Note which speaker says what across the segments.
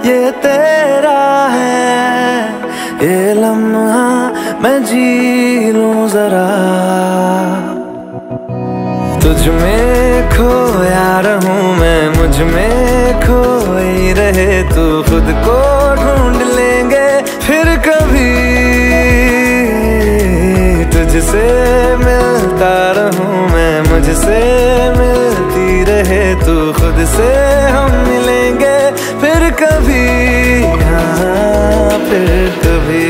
Speaker 1: ये तेरा है, ये लम्हा मैं जी लूं जरा। तुझ में खोया रहूं मैं, मुझ में खोई रहे तू, खुद को ढूंढ लेंगे फिर कभी। तुझसे मिलता रहूं मैं, मुझसे मिलती रहे तू, खुद से हम मिलेंगे फिर कभी, हाँ फिर कभी।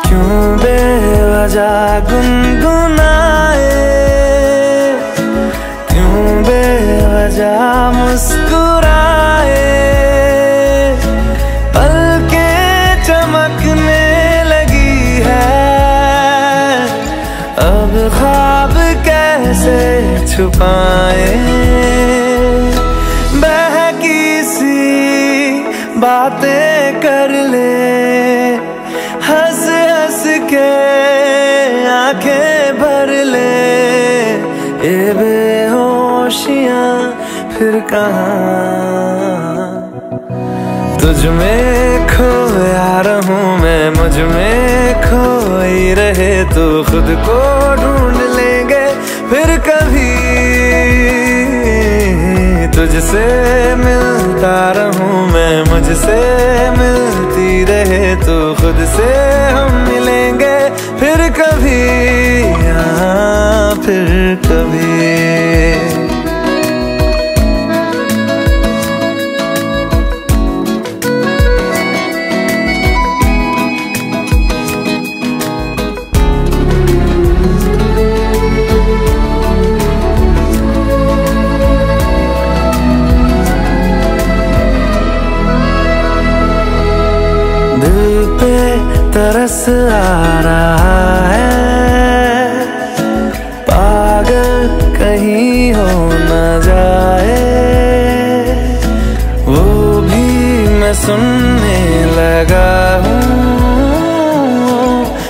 Speaker 1: क्यों बेवजह गुनगुनाए, क्यों बेवजह मुस्कुराए, पलकें चमकने लगी है, अब ख्वाब कैसे छुपाए। बहकी सी बातें कर ले, हंस हंस के आंखें भर ले, ये बेहोशियां फिर कहाँ। तुझ में खोया रहूं मैं, मुझ में खोई रहे तू, खुद को ढूंढ लेंगे फिर कभी। तुझसे मिलता रहूं मैं, मुझसे मिलती रहे तू, खुद से हम मिलेंगे फिर कभी, हाँ फिर कभी। दिल पे तरस आ रहा है, पागल कहीं हो न जाए, वो भी मैं सुनने लगा हूँ,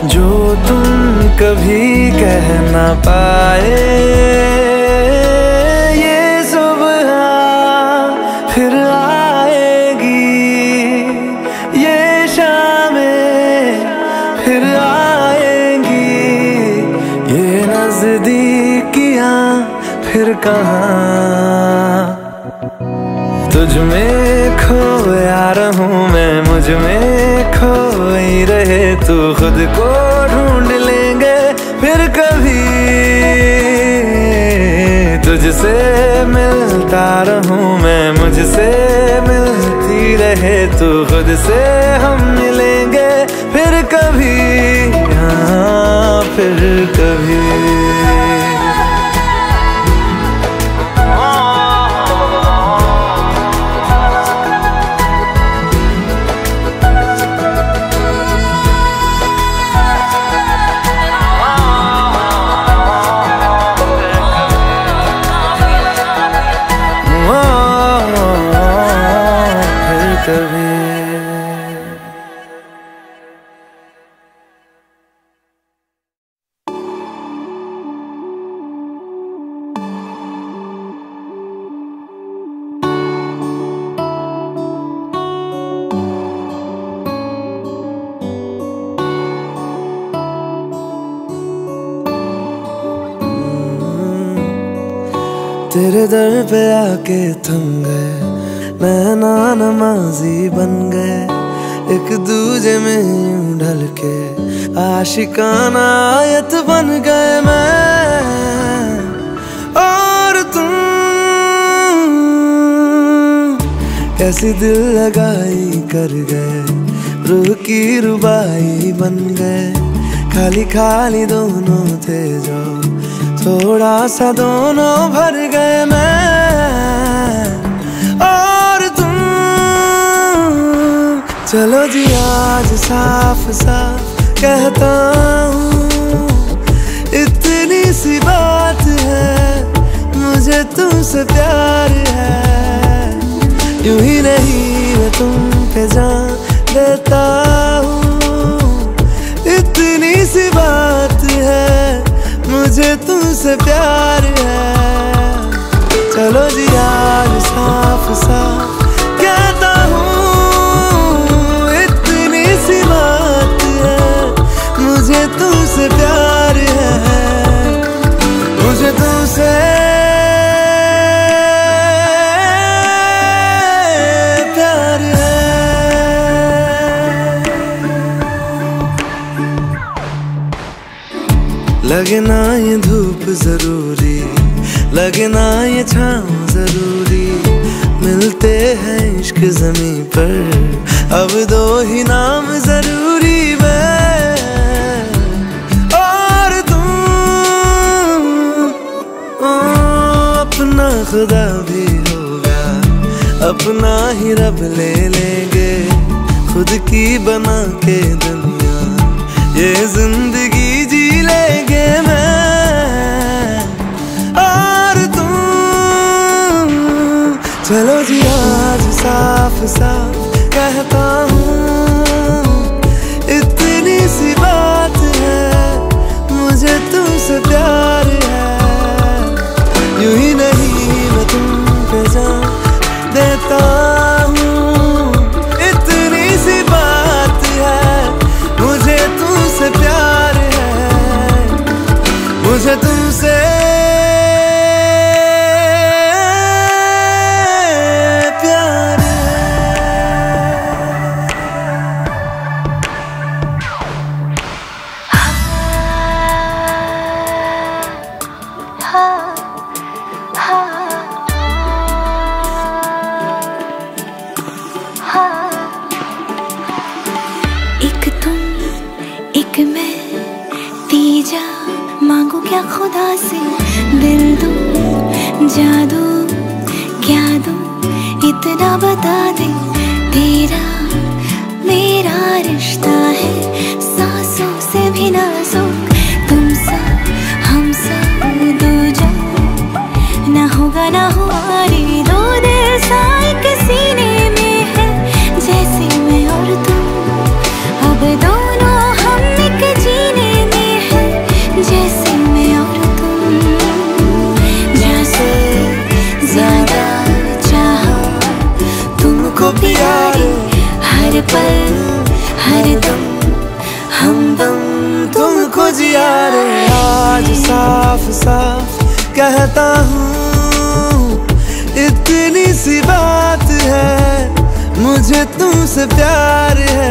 Speaker 1: जो तुम कभी कह न पाए। ये सुबह फिर आएगी, ये शामें फिर आएंगी, ये नजदीकियां फिर कहाँ। तुझ में खोया रहूं मैं, मुझ में खोई रहे तू, खुद को ढूंढ लेंगे फिर कभी। तुझसे मिलता रहूं मैं, मुझसे मिलती रहे तू, खुद से हम मिलेंगे फिर कभी, हाँ फिर कभी। तेरे दर पे आके थम गए, नैना नमाजी बन गए, एक दूजे में यूं ढल के आशिकाना आयत बन गए मैं और तुम। कैसी दिल लगाई कर गए, रूह की रुबाई बन गए, खाली खाली दोनों थे जो थोड़ा सा दोनों भर गए मैं और तुम। चलो जी आज साफ साफ कहता हूँ, इतनी सी बात है, मुझे तुमसे प्यार है। यूं ही नहीं मैं तुम पे जान देता हूँ, इतनी सी बात है, मुझे तुमसे प्यार है। चलो जी आज साफ साफ कहता हूँ, इतनी सी बात है, मुझे तुमसे प्यार है, मुझे तुमसे प्यार है। लगे ना ये धूप जरूरी, लगे ना ये छाँव जरूरी, मिलते हैं इश्क ज़मीं पर, अब दो ही नाम जरूरी, मैं और तुम। अपना खुदा भी होगा, अपना ही रब ले लेंगे, खुद की बना के दुनिया ये जिंदगी जी लेंगे, मैं और तुम। चलो जी आज साफ साफ कहता हूँ, इतनी सी बात है, मुझे तुमसे प्यार है। यूं ही नहीं मैं तुम पे जान देता हूँ, इतनी सी बात है, मुझे तुमसे प्यार है, मुझे तुमसे प्यार
Speaker 2: एक तुम एक मैं, तीजा मांगू क्या खुदा से, दिल दूं जादू क्या दूं, इतना बता दे, तेरा मेरा रिश्ता है सांसों से भी नाजुक, तुम सा हम सा दूजा, ना होगा ना हुआ रे, दो दिल सा एक सीने में है, जैसे मैं और तुम, अब दोनों हम एक जीने में है, जैसे मैं और तुम। जैसे ज्यादा चाहा तुमको प्यारे, हर पल हर दम हमदम तुमको जिया रे।
Speaker 1: आज साफ साफ कहता हूँ, इतनी सी बात है, मुझे तुमसे प्यार है।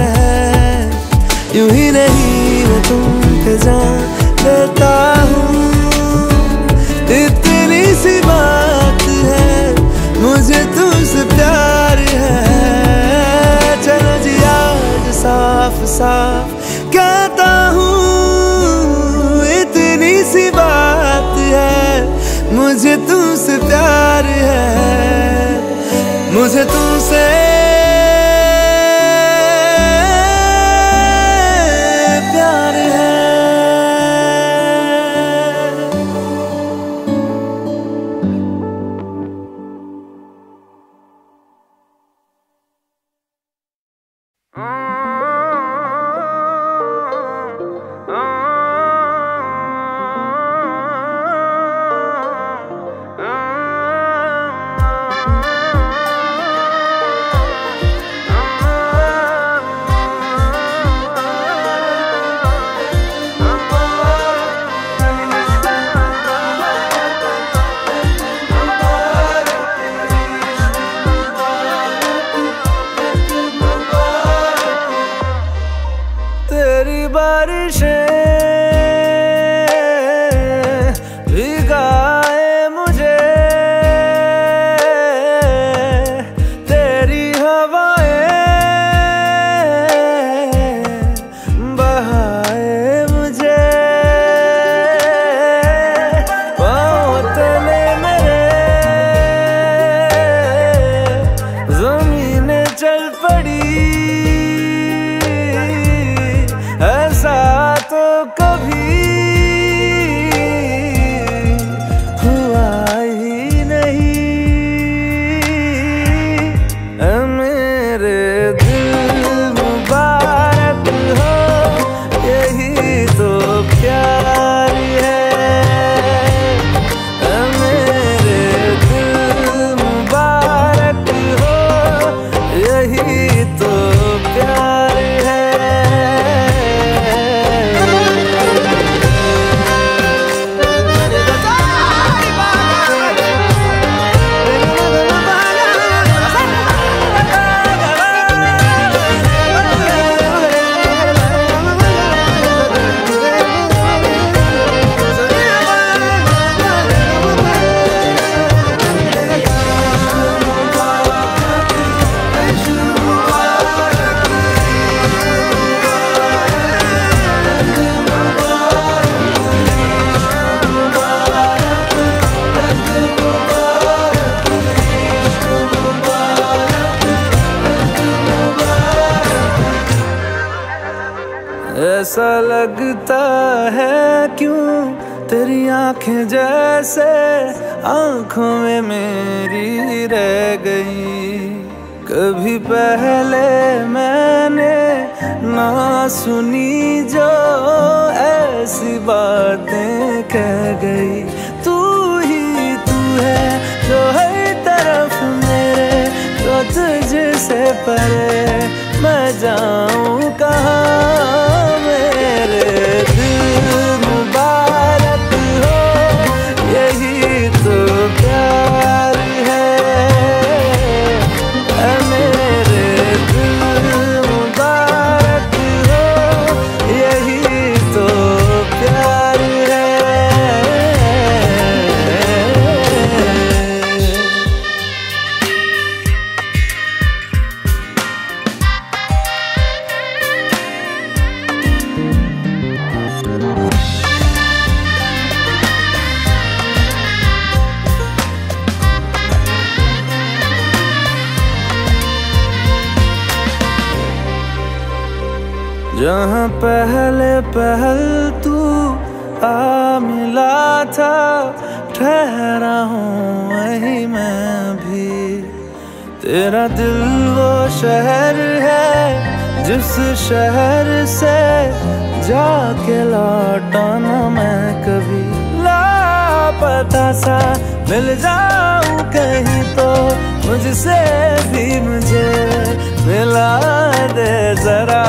Speaker 1: यूं ही नहीं मैं तुम पे जान देता हूँ, इतनी सी बात है, मुझे तुमसे प्यार है। चलो जी आज साफ साफ कहता हूँ, इतनी सी बात है, मुझे तुमसे प्यार है, मुझे तुमसे प्यार है। ऐसा लगता है क्यों तेरी आंखें जैसे आंखों में मेरी रह गई। कभी पहले मैंने ना सुनी जो ऐसी बातें कह गई। तू ही तू है जो हर तरफ मेरे, तो तुझसे परे मैं जाऊं कहाँ। मेरे दिल मुबारक हो, यही तो प्यार है। मेरे दिल मुबारक हो, यही तो प्यार है। जहाँ पहल तू आ मिला था, ठहरा हूँ वहीं मैं भी। तेरा दिल वो शहर है जिस शहर से जाके लौटा ना मैं कभी। लापता सा मिल जाऊं कहीं तो मुझसे भी मुझे मिला दे जरा।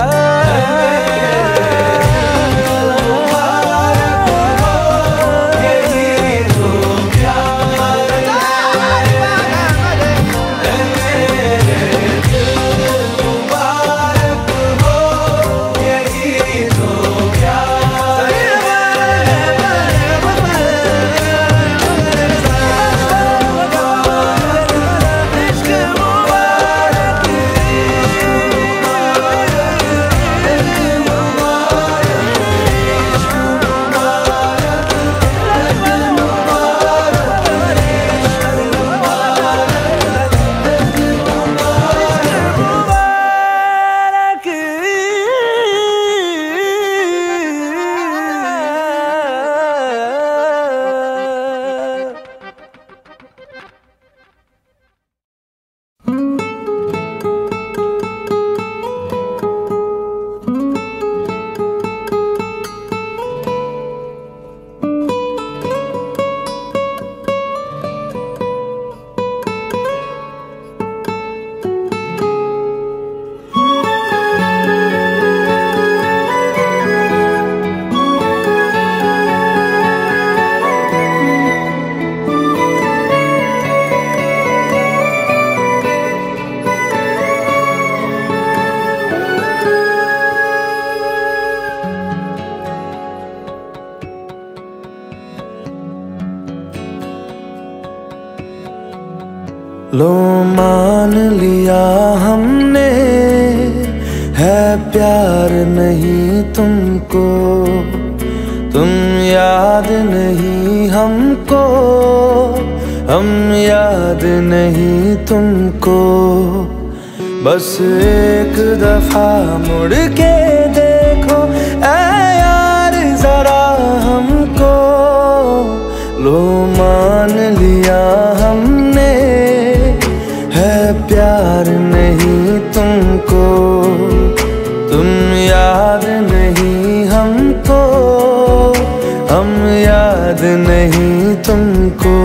Speaker 1: लो मान लिया हमने है प्यार नहीं तुमको, तुम याद नहीं हमको, हम याद नहीं तुमको। बस एक दफा मुड़ के देखो ऐ यार जरा हमको। लो मान लिया हमने है प्यार नहीं तुमको, तुम याद नहीं हमको, हम याद नहीं तुमको।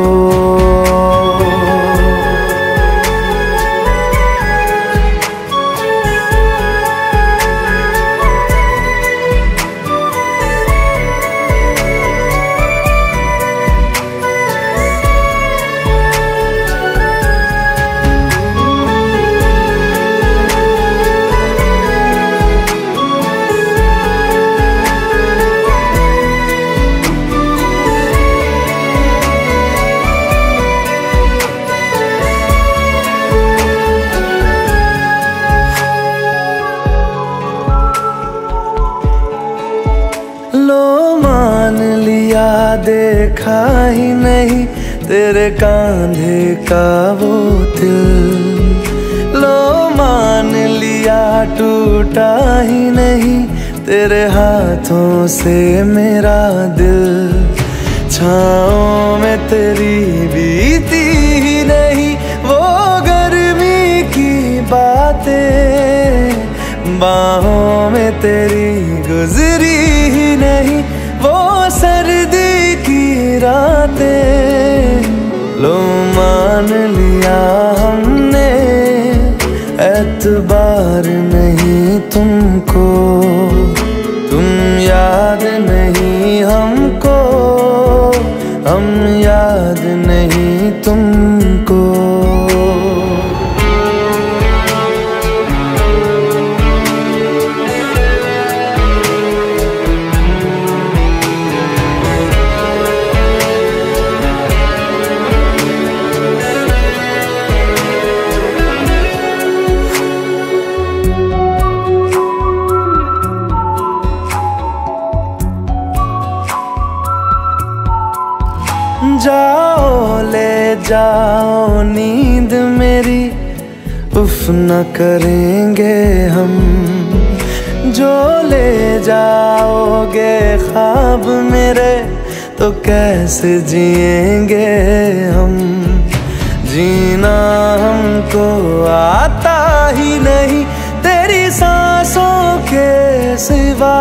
Speaker 1: देखा ही नहीं तेरे कांधे का वो दिल, लो मान लिया टूटा ही नहीं तेरे हाथों से मेरा दिल छाँव में तेरी बीती ही नहीं वो गर्मी की बातें, बाहों में तेरी गुजरी ही नहीं वो सर्दी की रातें। लो मान लिया हमने एतबार नहीं तुमको, तुम याद नहीं हमको, हम याद नहीं तुमको। जाओ ले जाओ नींद मेरी, उफ न करेंगे हम, जो ले जाओगे ख्वाब मेरे तो कैसे जिएंगे हम। जीना हमको आता ही नहीं तेरी सांसों के सिवा,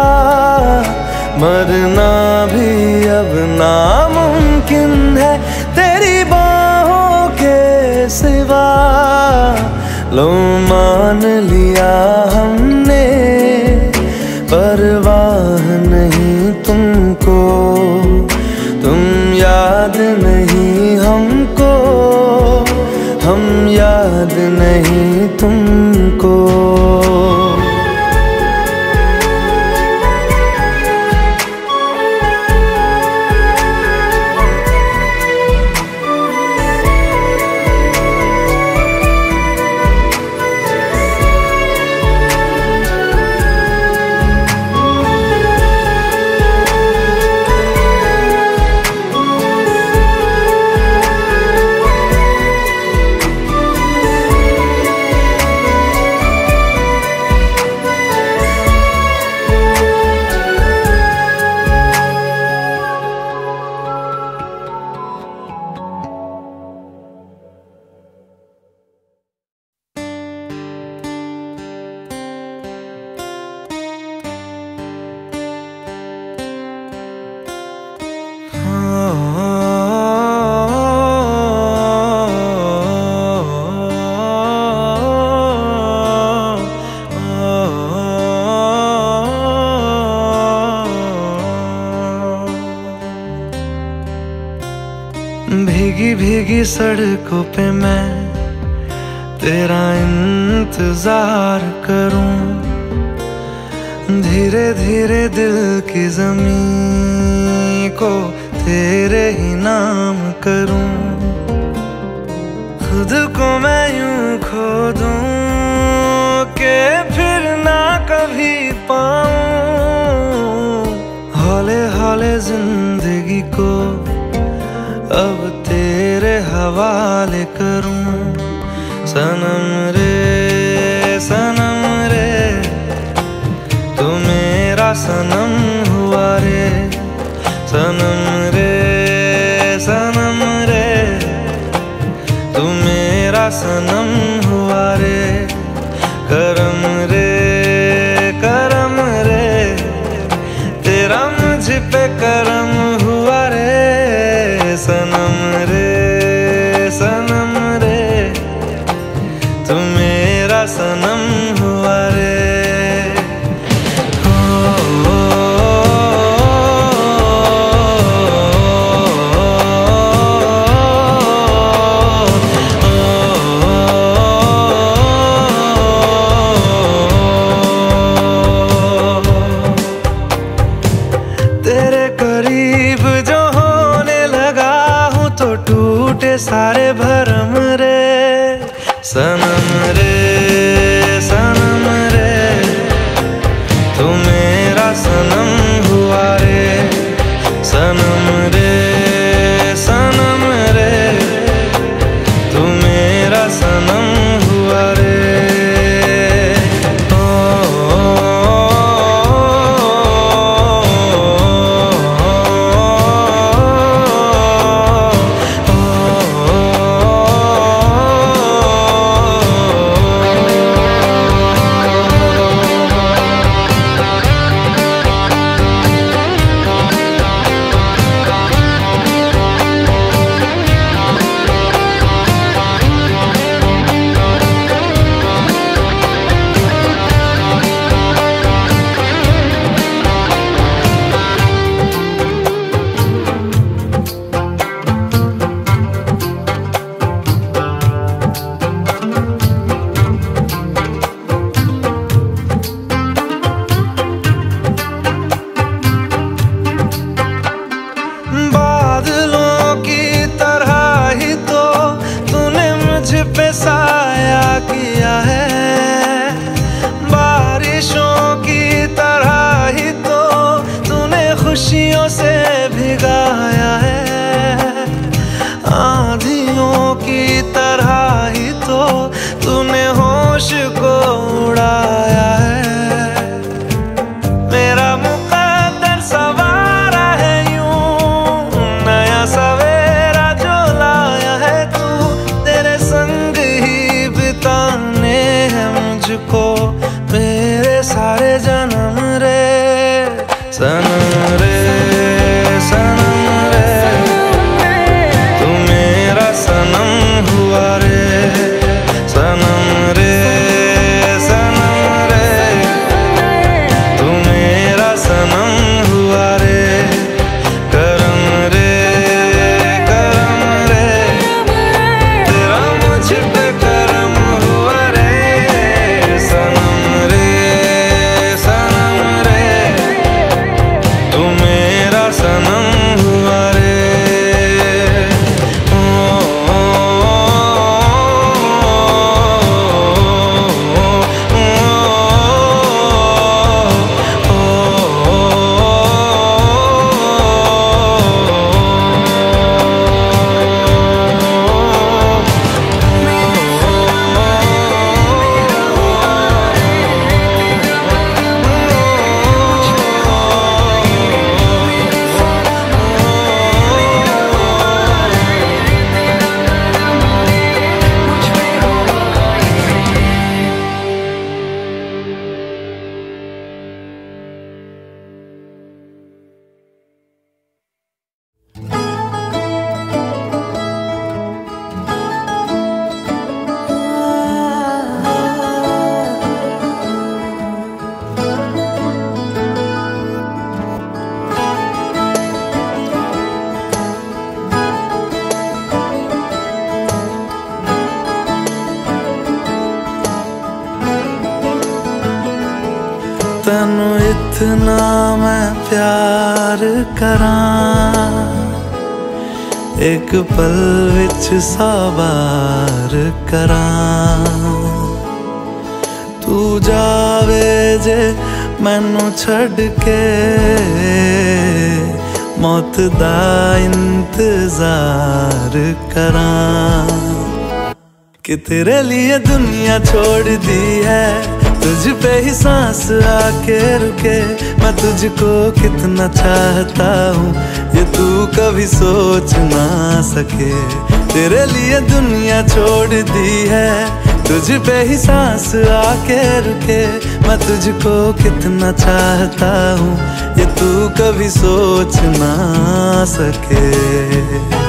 Speaker 1: मरना भी अब नामुमकिन है तेरी बाहों के सिवा। लो मान लिया हमने परवाह नहीं तुमको, तुम याद नहीं हमको, हम याद नहीं तुमको। भीगी भीगी सड़कों पे मैं तेरा इंतजार करूं, धीरे धीरे दिल की ज़मीं को तेरे ही नाम करूं। खुद को मैं यूं खो दूं कि फिर ना कभी पाऊं, हौले हौले जिंदगी को अब तेरे हवाले करूं। सनम रे तू मेरा सनम हुआ रे, सनम रे तू मेरा सनम हुआ रे। करम रे तेरा मुझ पे करम हुआ रे, सनम रे तू मेरा सनम हुआ रे। तेरे करीब जो होने लगा हूँ तो टूटे सारे भरम रे, सनम रे तू मेरा सनम हुआ रे, सनम रे तू मेरा सनम हुआ रे। ओ, ओ, ओ, ओ, सनम रे सनम रे तू मेरा सनम हुआ रे सनम रे सनम रे तू मेरा सनम हुआ रे करम रे तेरा मुझ पे करम हुआ रे सनम रे तू मेरा सनम हुआ रे तैनू इतना मैं प्यार करां एक पल विच साबार करां तू जावे जे मैनू छड़ के मौत दा इंतजार करां कि तेरे लिए दुनिया छोड़ दी है तुझ पे ही सांस आके रुके मैं तुझको कितना चाहता हूँ ये तू कभी सोच ना सके तेरे लिए दुनिया छोड़ दी है तुझ पे ही सांस आके रुके मैं तुझको कितना चाहता हूँ ये तू कभी सोच ना सके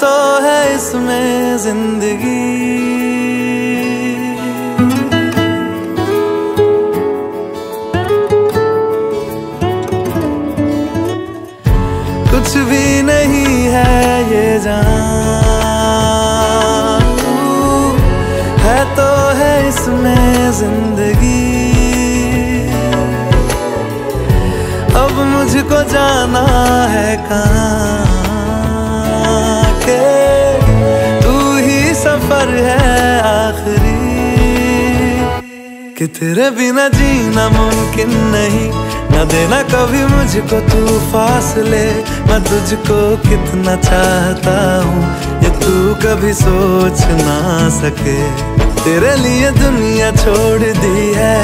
Speaker 1: तो है इसमें जिंदगी कुछ भी नहीं है ये जान तू है तो है इसमें जिंदगी अब मुझको जाना है कहाँ तू ही सफर है आखिरी कि तेरे बिना जीना मुमकिन नहीं न देना कभी मुझको तू फासले मैं तुझको कितना चाहता हूँ ये तू कभी सोच ना सके तेरे लिए दुनिया छोड़ दी है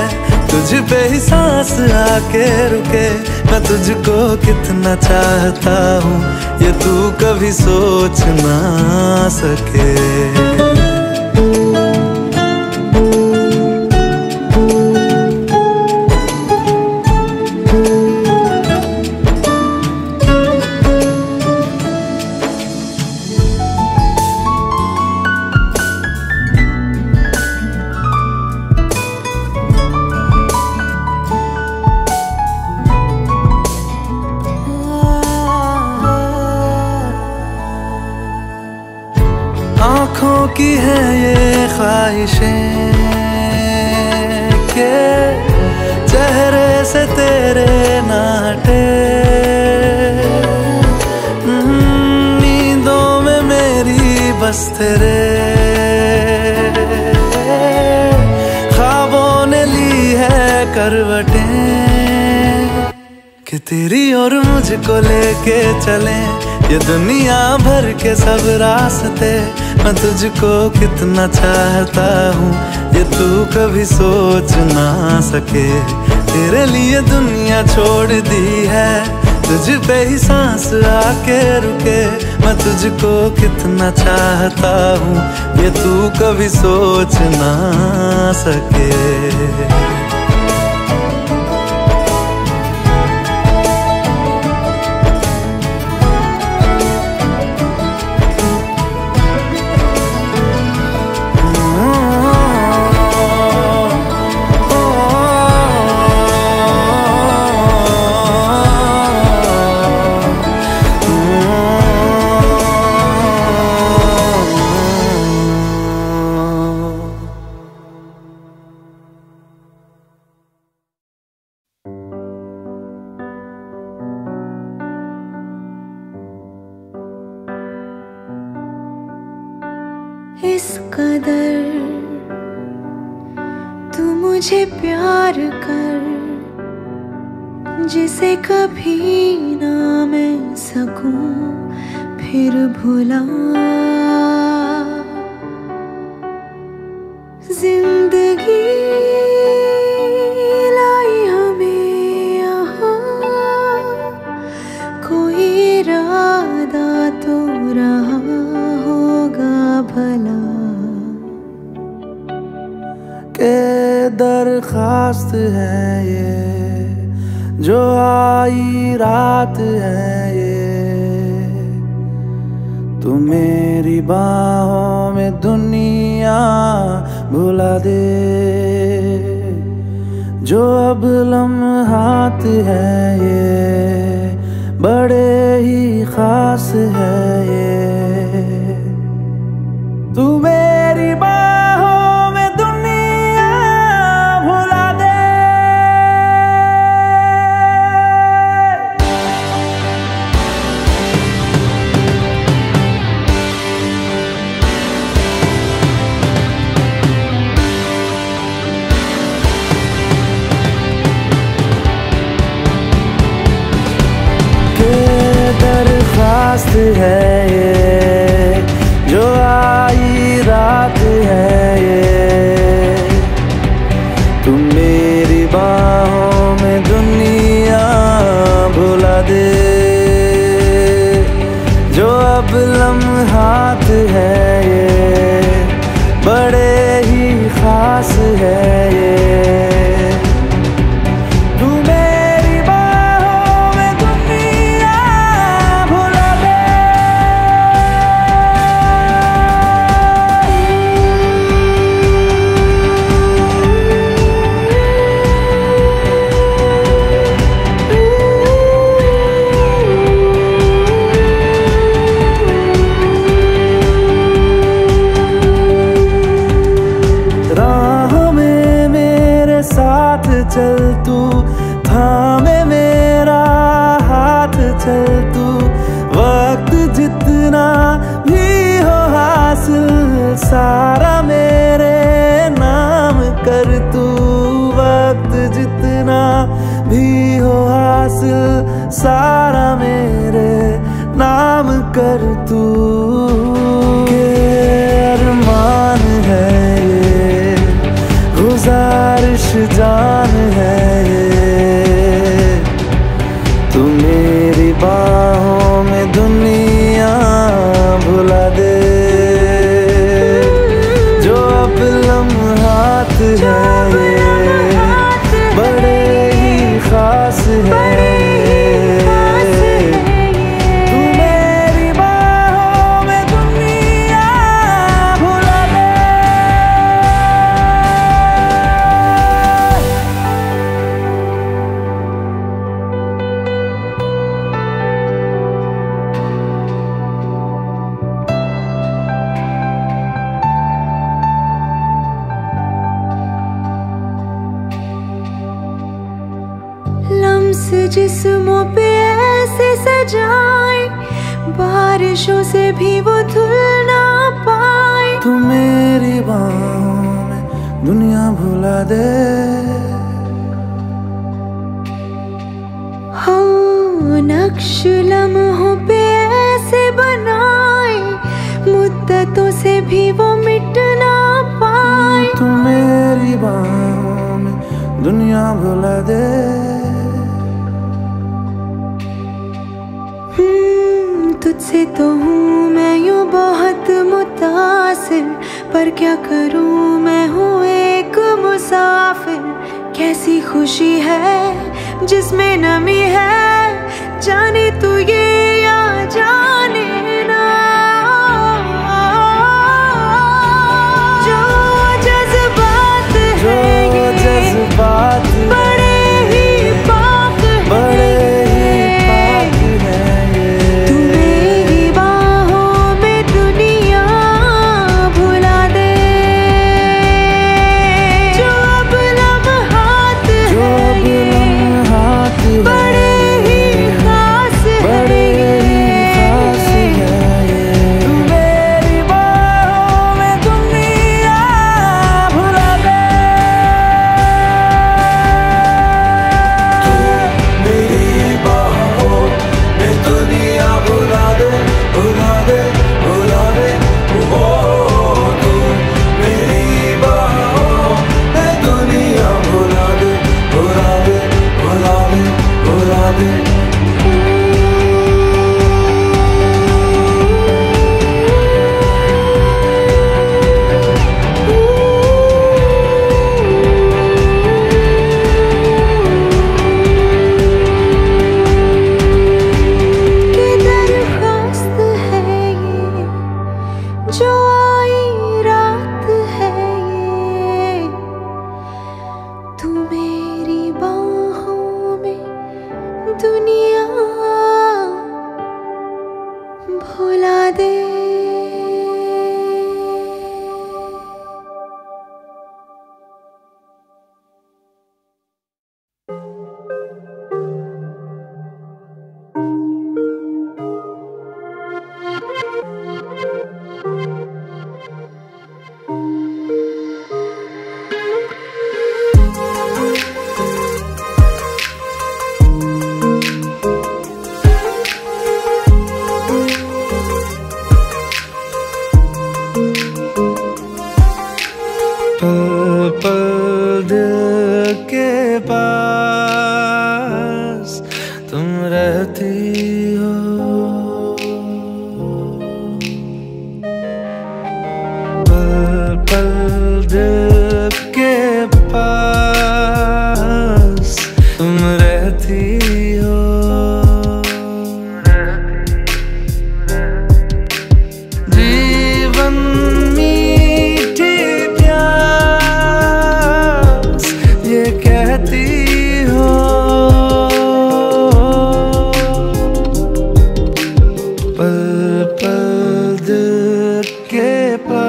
Speaker 1: तुझ पे ही सांस आके रुके मैं तुझको कितना चाहता हूँ ये तू कभी सोच ना सके आँखों की है ये ख्वाहिशें के चेहरे से तेरे ना हटे नींदों में मेरी बस तेरे ख्वाबों ने ली है करवटें कि तेरी और मुझको लेके चले ये दुनिया भर के सब रास्ते। मैं तुझको कितना चाहता हूँ ये तू कभी सोच ना सके। तेरे लिए दुनिया छोड़ दी है, तुझ पे ही सांस आके रुके। मैं तुझको कितना चाहता हूँ ये तू कभी सोच ना सके।
Speaker 2: इस कदर तू मुझे प्यार कर, जिसे कभी ना मैं सकूं फिर भुला। जिंदगी लाई हमें यहाँ, कोई इरादा तो रहा होगा भला।
Speaker 1: के दरखास्त है ये जो आई रात है ये, तू मेरी बाहों में दुनिया भुला दे। जो अब लम्हात है ये बड़े ही खास है ये, तू मेरी बाहों में दुनिया भुला दे। दरखास्त है ये जो आई रात है ये, तू मेरी बाहों में दुनिया भुला दे। जो अब लम्हात है ये बड़े ही खास है ये, चल तू थामे मेरा हाथ चल तू। वक्त जितना भी हो हासिल सारा मेरे नाम कर तू। वक्त जितना भी हो हासिल सारा मेरे नाम कर तू। के अरमान है ये गुजारिश जान है ये, तू मेरी बाहों में दुनिया भुला दे। जो अब लम्हात है ये बड़े ही खास है।
Speaker 2: जिस्मों पे ऐसे सजाए बारिशों से भी वो धुल ना पाए।
Speaker 1: तू मेरी बाहों में दुनिया भुला दे।
Speaker 2: नक्श लम्हों पे ऐसे बनाए, मुद्दतों से भी वो मिट ना पाए।
Speaker 1: तू मेरी बाहों में दुनिया भुला दे।
Speaker 2: तुझसे तो हूँ मैं यूं बहुत मुतासिर, पर क्या करूँ मैं हूँ एक मुसाफिर। कैसी खुशी है जिसमें नमी है, जाने तू ये या जाने ना। जो जज्बात है ये बड़े ही पाक है, तू मेरी बाहों में दुनिया भुला दे। जो अब लम्हात है ये बड़े ही खास है,
Speaker 1: तू मेरी बाहों में दुनिया भुला दे।
Speaker 3: मेरी बाहों में दुनिया भुला दे, भुला दे, भुला दे। ओ तू मेरी बाहों में दुनिया भुला दे, भुला दे, भुला दे, भुला दे।
Speaker 2: कि दरख्वास्त है ये जो आई रात है ये, तू मेरी बाहों में दुनिया भुला दे।
Speaker 1: पल पल दिल के पास तुम रहती हो, पल पल दिल के पास तुम रहती हो। जीवन मीठी प्यास ये कहती हो, पल पल दिल के पास।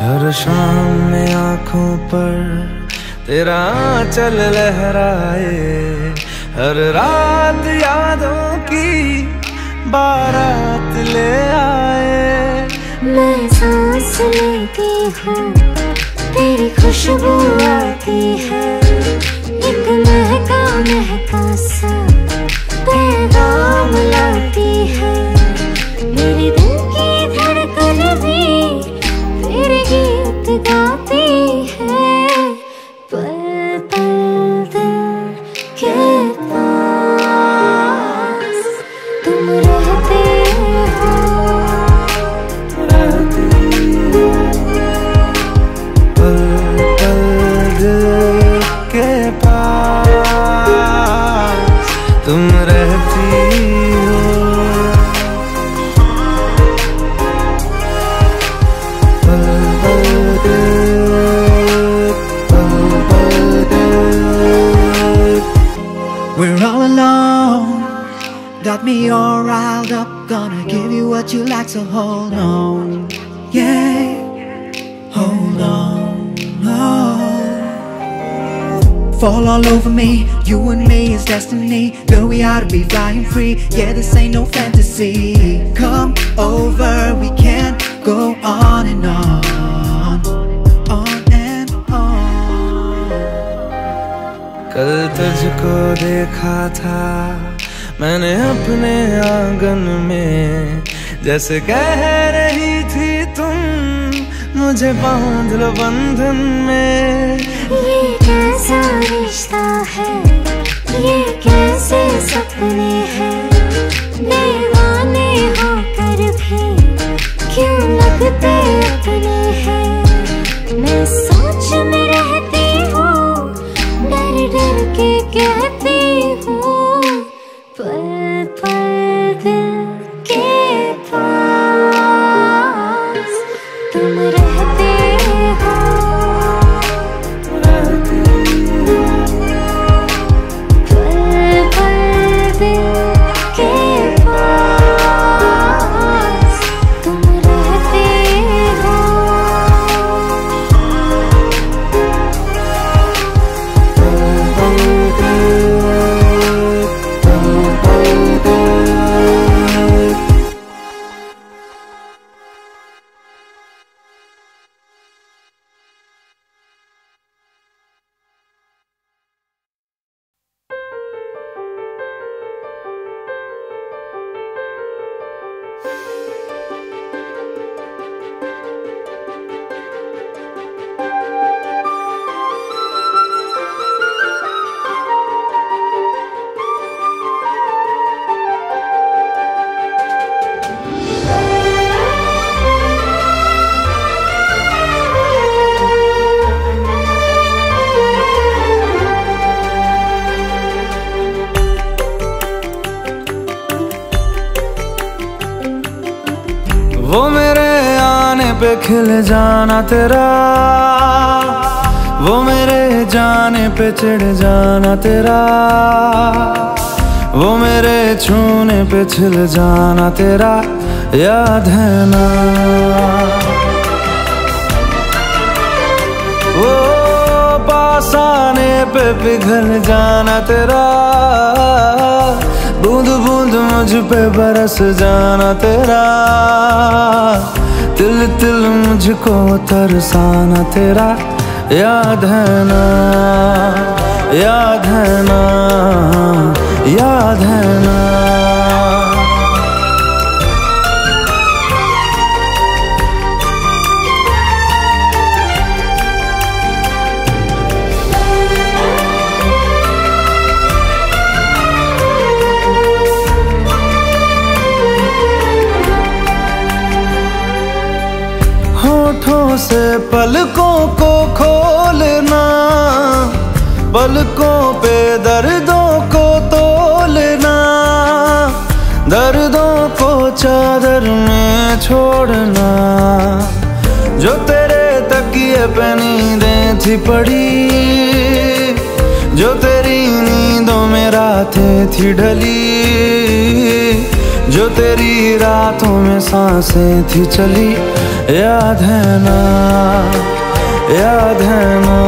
Speaker 1: हर शाम में आँखों पर तेरा आंचल लहराए, हर रात यादों की बारात ले आए।
Speaker 2: मैं सांस लेती हूँ तेरी खुशबू आती है, एक महका महका सा पैगाम लाती है। मेरे दिल की धड़कन भी तेरे गीत गाती है। पल पल दिल के पास तुम रहते हो,
Speaker 1: पल पल दिल के
Speaker 4: We're all alone, got me all riled up. Gonna give you what you like, so hold on. Yeah, hold on. Oh. Fall all over me, you and me is destiny. Girl, we ought to be flying free. Yeah, this ain't no fantasy. Come over, we can go on and on.
Speaker 1: कल तुझको देखा था मैंने अपने आंगन में, जैसे कह रही थी तुम मुझे बांध लो बंधन में।
Speaker 5: ये कैसा रिश्ता है, ये कैसे सपने हैं, दीवाने होकर भी क्यों लगते अपने हैं। मैं सोच में रहती हूँ, डर डर के कहती हूँ, पल पल दिल के पास तुम रहते हो। पल पल दिल के पास तुम रहते हो।
Speaker 1: वो मेरे आने पे खिल जाना तेरा, वो मेरे जाने पे चिढ़ जाना तेरा, वो मेरे छूने पे छिल जाना तेरा, याद है ना। वो पास आने पे पिघल जाना तेरा, बूंद बूंद मुझ पे बरस जाना तेरा, तिल तिल मुझको तरसाना तेरा, याद है ना, याद है ना, याद है ना। होठों से पलकों को खोलना, पलकों पे दर्दों को तोलना, दर्दों को चादर में छोड़ना, जो तेरे तकिए पे नींदें थी पड़ी, जो तेरी नींदों में रातें थी ढली, जो तेरी रातों में सांसें थी चली, याद है ना, याद है ना,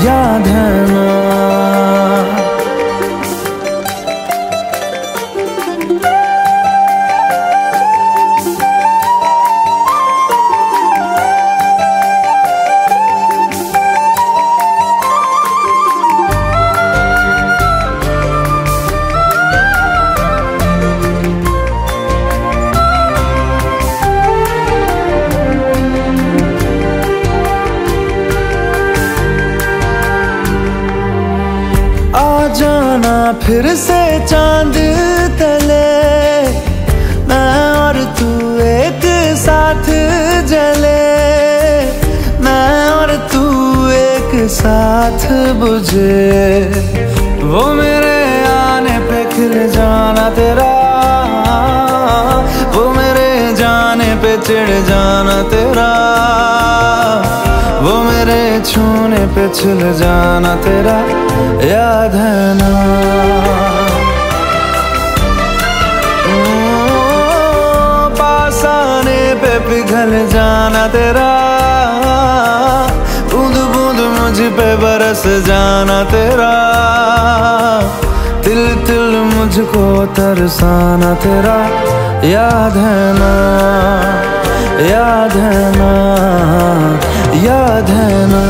Speaker 1: याद है ना। जाना फिर से चांद तले, मैं और तू एक साथ जले, मैं और तू एक साथ बुझे, वो मेरे आने पे खिल जाना तेरा, वो मेरे जाने पे चिढ़ जाना तेरा, वो मेरे छूने पे छिल जाना तेरा याद है ना। पास आने पे पिघल जाना तेरा, बूंद बूंद मुझ पे बरस जाना तेरा, तिल तिल मुझको तरसाना तेरा याद है ना, याद है ना, याद है ना।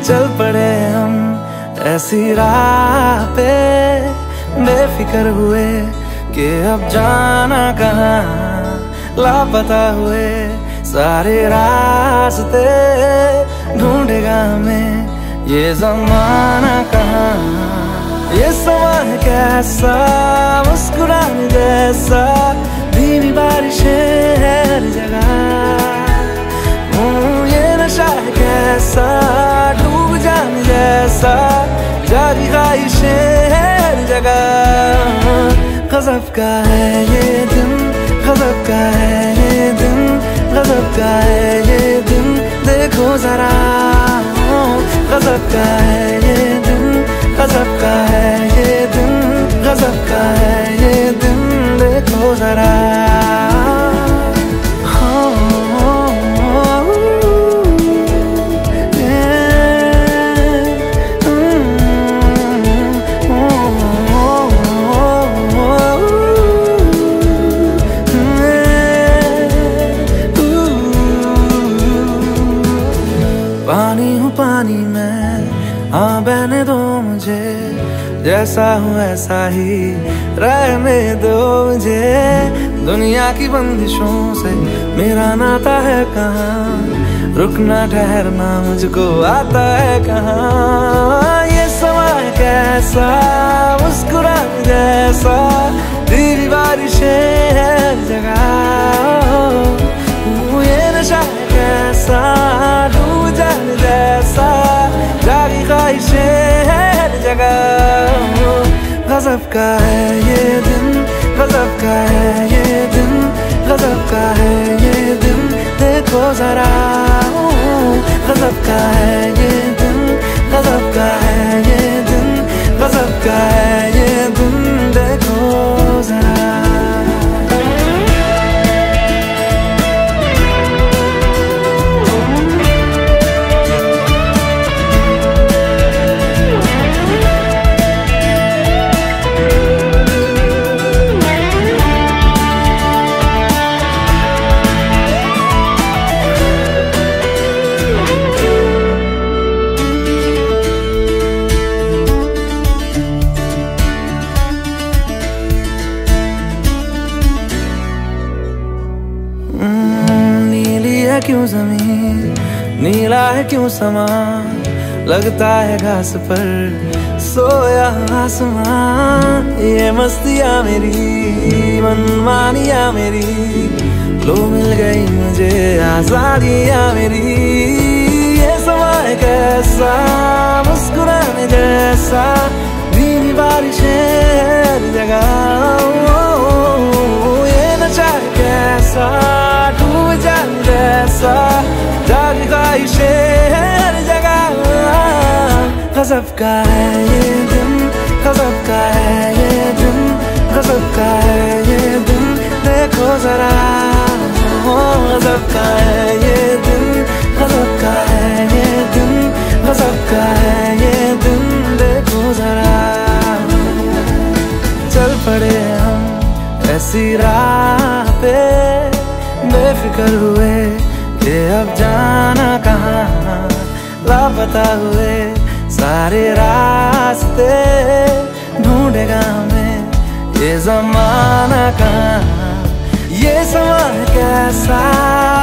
Speaker 1: चल पड़े हम ऐसी राह पे, बेफिक्र हुए कि अब जाना कहाँ, लापता हुए सारे रास्ते, ढूंढेगा हमें ये ज़माना कहाँ। ये समा है कैसा, मुस्कुराने जैसा, धीमी बारिशें हर जगह, ये नशा है कैसा, डूब जाने जैसा, जारी ख्वाहिशें हर जगह। गज़ब का है ये दिन, गज़ब का है ये दिन, गज़ब का है ये दिन, देखो जरा। गज़ब का है ये दिन, गज़ब का है ये दिन, गज़ब का है ये दिन, देखो जरा। पानी हूँ पानी में, हाँ बहने दो मुझे, जैसा हूँ ऐसा ही रहने दो मुझे। दुनिया की बंदिशों से मेरा नाता है कहाँ, रुकना ठहरना मुझको आता है कहाँ। ये समा है कैसा, मुस्कुराने जैसा, धीमी बारिशें हर जगह, ये नशा है कैसा, डूब जाने जैसा, जारी ख्वाहिशें हर जगह। गज़ब का है ये दिन, गज़ब का है ये दिन, गज़ब का है ये दिन, देखो जरा। गज़ब का है ये दिन, गज़ब का है ये दिन, गज़ब का है ये दिन, देखो जरा। क्यों ज़मीन, नीला है क्यों समा, लगता है घास पर सोया आसमां। ये मस्तियाँ मेरी, मनमानियाँ मेरी, लो मिल गई मुझे आज़ादियाँ मेरी। ये समा है कैसा, मुस्कुराने जैसा, धीमी बारिशें हर जगह, ये नशा है कैसा, डूब जाने जैसा, जारी ख्वाहिशें हर जगह। गज़ब का है ये दिन, गज़ब का है ये दिन, गज़ब का है ये दिन, देखो जरा। गज़ब का है ये दिन, गज़ब का है ये दिन, गज़ब का है ये दिन, देखो जरा। किसी राह पे बेफिक्र हुए कि अब जाना कहाँ, लापता हुए सारे रास्ते ढूंढेगा हमें ये ज़माना कहाँ। ये समा कैसा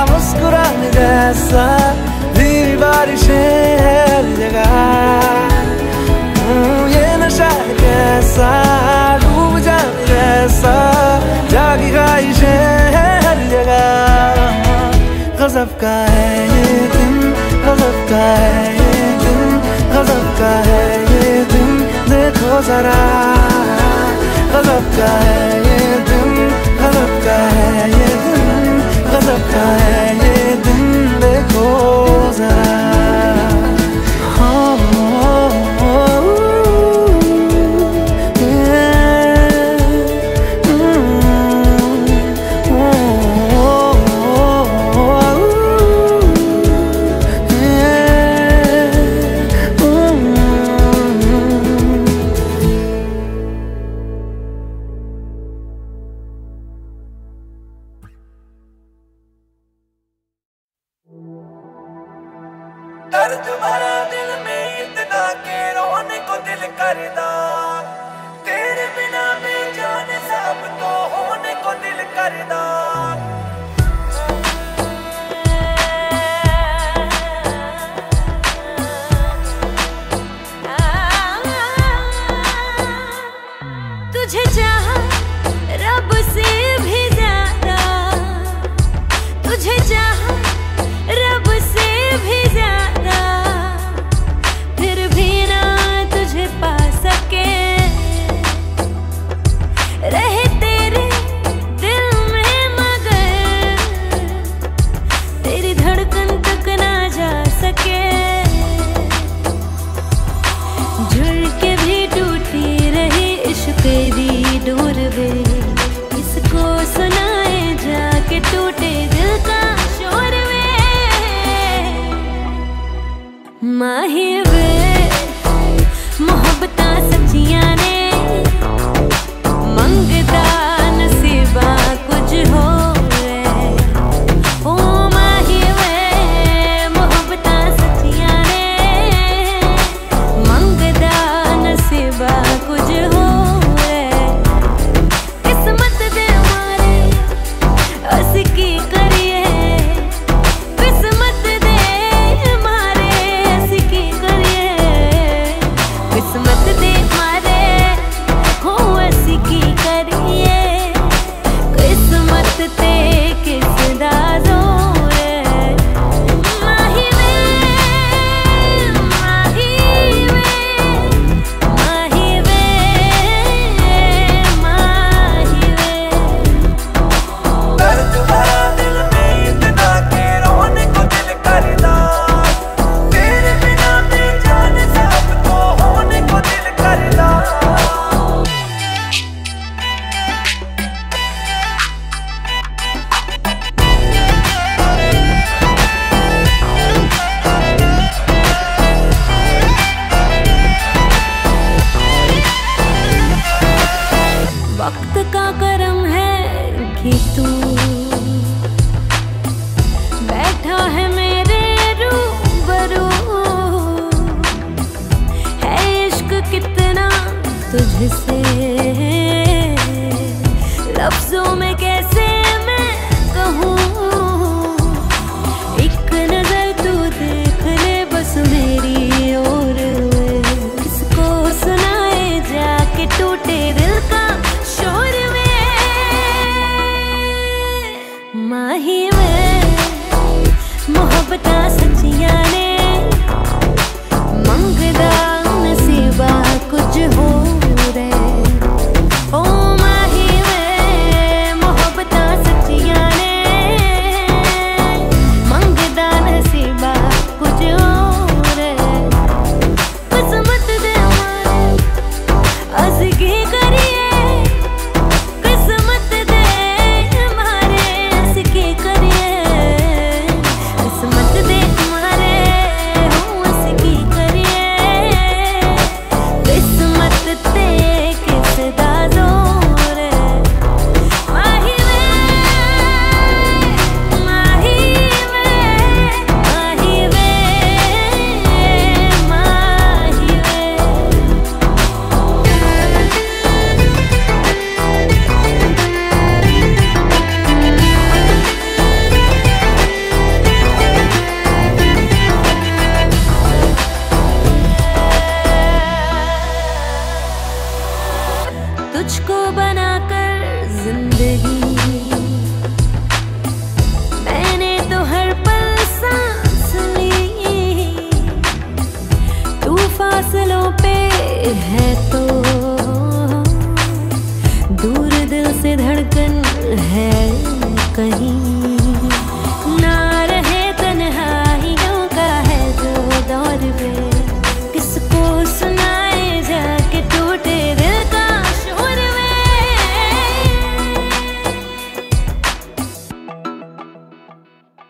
Speaker 1: मुस्कुराने जैसा, धीमी बारिशें हर जगह, ये नशा कैसा डूब जाने जैसा, जागी ख्वाहिशें हर जगह। गज़ब का है ये दिन, गज़ब का है ये दिन, गज़ब का है ये दिन, देखो जरा। गज़ब का है ये दिन, गज़ब का है ये दिन, गज़ब का है ये दिन, देखो जरा।
Speaker 3: दर्द भरा दिल में इतना के रोने को दिल करदा, तेरे बिना बेजान सब तो होने को दिल करदा।
Speaker 2: तुझे चाहा रब से भी ज्यादा, तुझे चाहा रब से भी ज्यादा, फिर भी ना तुझे पा सके, रहे तेरे दिल में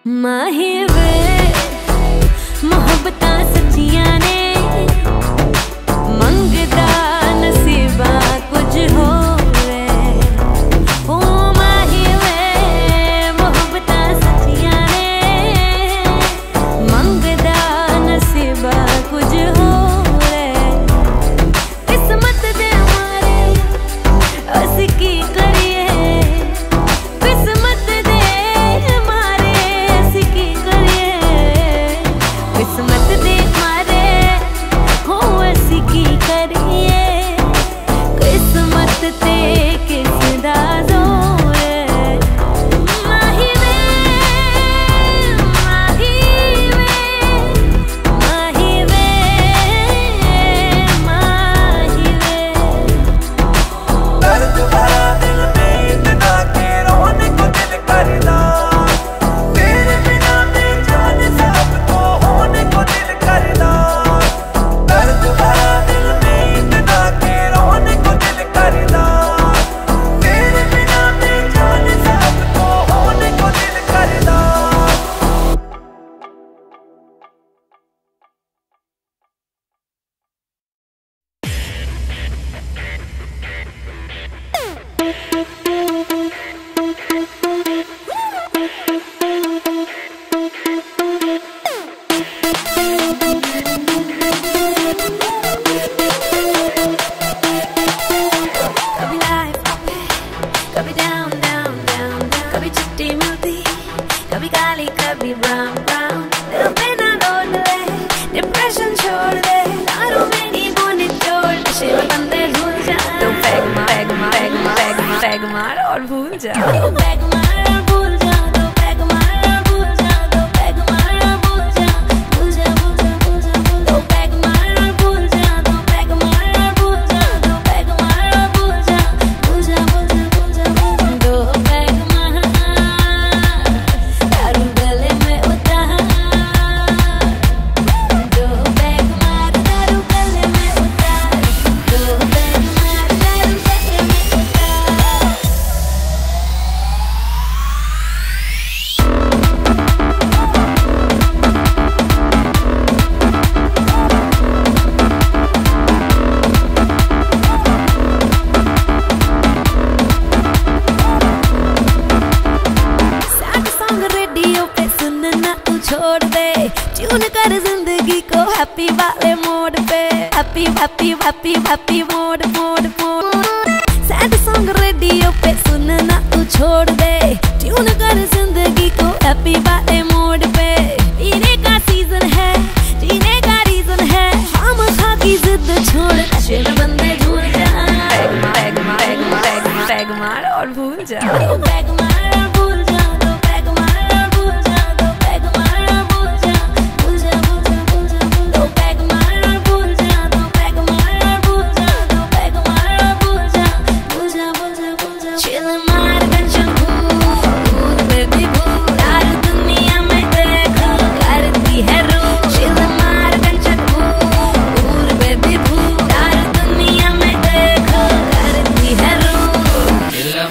Speaker 5: माही वे मोहब्बत सच्चियां ने मंगदा नसीबा कुछ हो वे ओ माही वे मोहब्बत सच्चियां ने मंगदा नसीबा कुछ हो वे किस्मत दे मारे असी की करिए किस्मत दे मारे असी की करिए किस्मत दे मारे हो असी की करिए किस्मत ते किस दा जोर माही वे माही वे माही वे माही वे
Speaker 3: दर्द भरा दिल में इतना के रोने को दिल करदा तेरे बिना बेजान सब तो होने को दिल करदा दर्द भरा दिल में इतना के रोने को दिल करदा तेरे बिना बेजान सब तो होने को दिल करदा
Speaker 5: कभी लाइफ कभी डाउन डाउन डाउन कभी चिट्टी मिलती कभी काली कभी ब्राउन ब्राउन दिल पे ना डोल ले डिप्रेशन छोड़ दे दारू में नींबू निचोड़ नशे में बंदे भूल जा तो पैग मार और भूल जा तो पैग मार और भूल जा तो पैग मार और भूल जा तो पैग मार और भूल जा भूल जा भूल जा भूल जा भूल तो पैग मार और भूल जा तो पैग मार और भूल जा तो पैग मार और भूल जा भूल जा भूल जा भूल जा भूल जा दो पैग मार दारू गले में उतार दो पैग मार दारू गले में उतार दो पैग मार दारू गले में उतार सैड सॉन्ग रेडियो पे सुनना तू छोड़ दे ट्यून कर जिंदगी को हैप्पी वाले मोड पे happy happy happy happy mode mode mode sad song radio पे सुनना तू छोड़ दे ट्यून कर जिंदगी को हैप्पी वाले मोड पे जीने का सीजन है जीने का रीजन है हम खा की जिद छोड़ नशे में बंदे झूल जा पैग मार और भूल जा तो पैग मार और भूल जा तो पैग मार और भूल जा तो पैग मार और भूल जा भूल जा भूल जा भूल जा भूल तो पैग मार और भूल जा तो पैग मार और भूल जा तो पैग मार और भूल जा भूल जा भूल जा भूल जा चिल मार गंजन भूल बेबी भूल आज दुनिया में देखो करती है रूह चिल मार गंजन भूल बेबी भूल आज दुनिया में देखो करती है रूह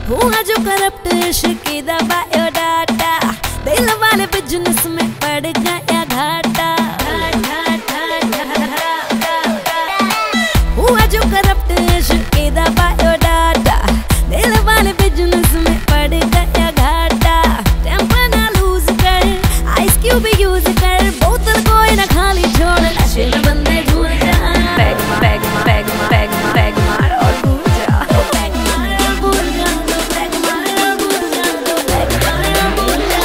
Speaker 5: हुआ जो करप्ट इश्क दा बायोडाटा दिल वाले बिजनेस में पड़ गया घाटा हुआ जो करप्ट इश्क दा बायोडाटा दिल वाले बिजनेस में पड़ गया घाटा टेम्पर ना लूज कर आइस क्यूब यूज कर बोतल कोई ना खाली छोड़ नशे में बंदे झूल जा पैग मार और भूल जा तो पैग मार और भूल जा तो पैग मार और भूल जा तो पैग मार और भूल जा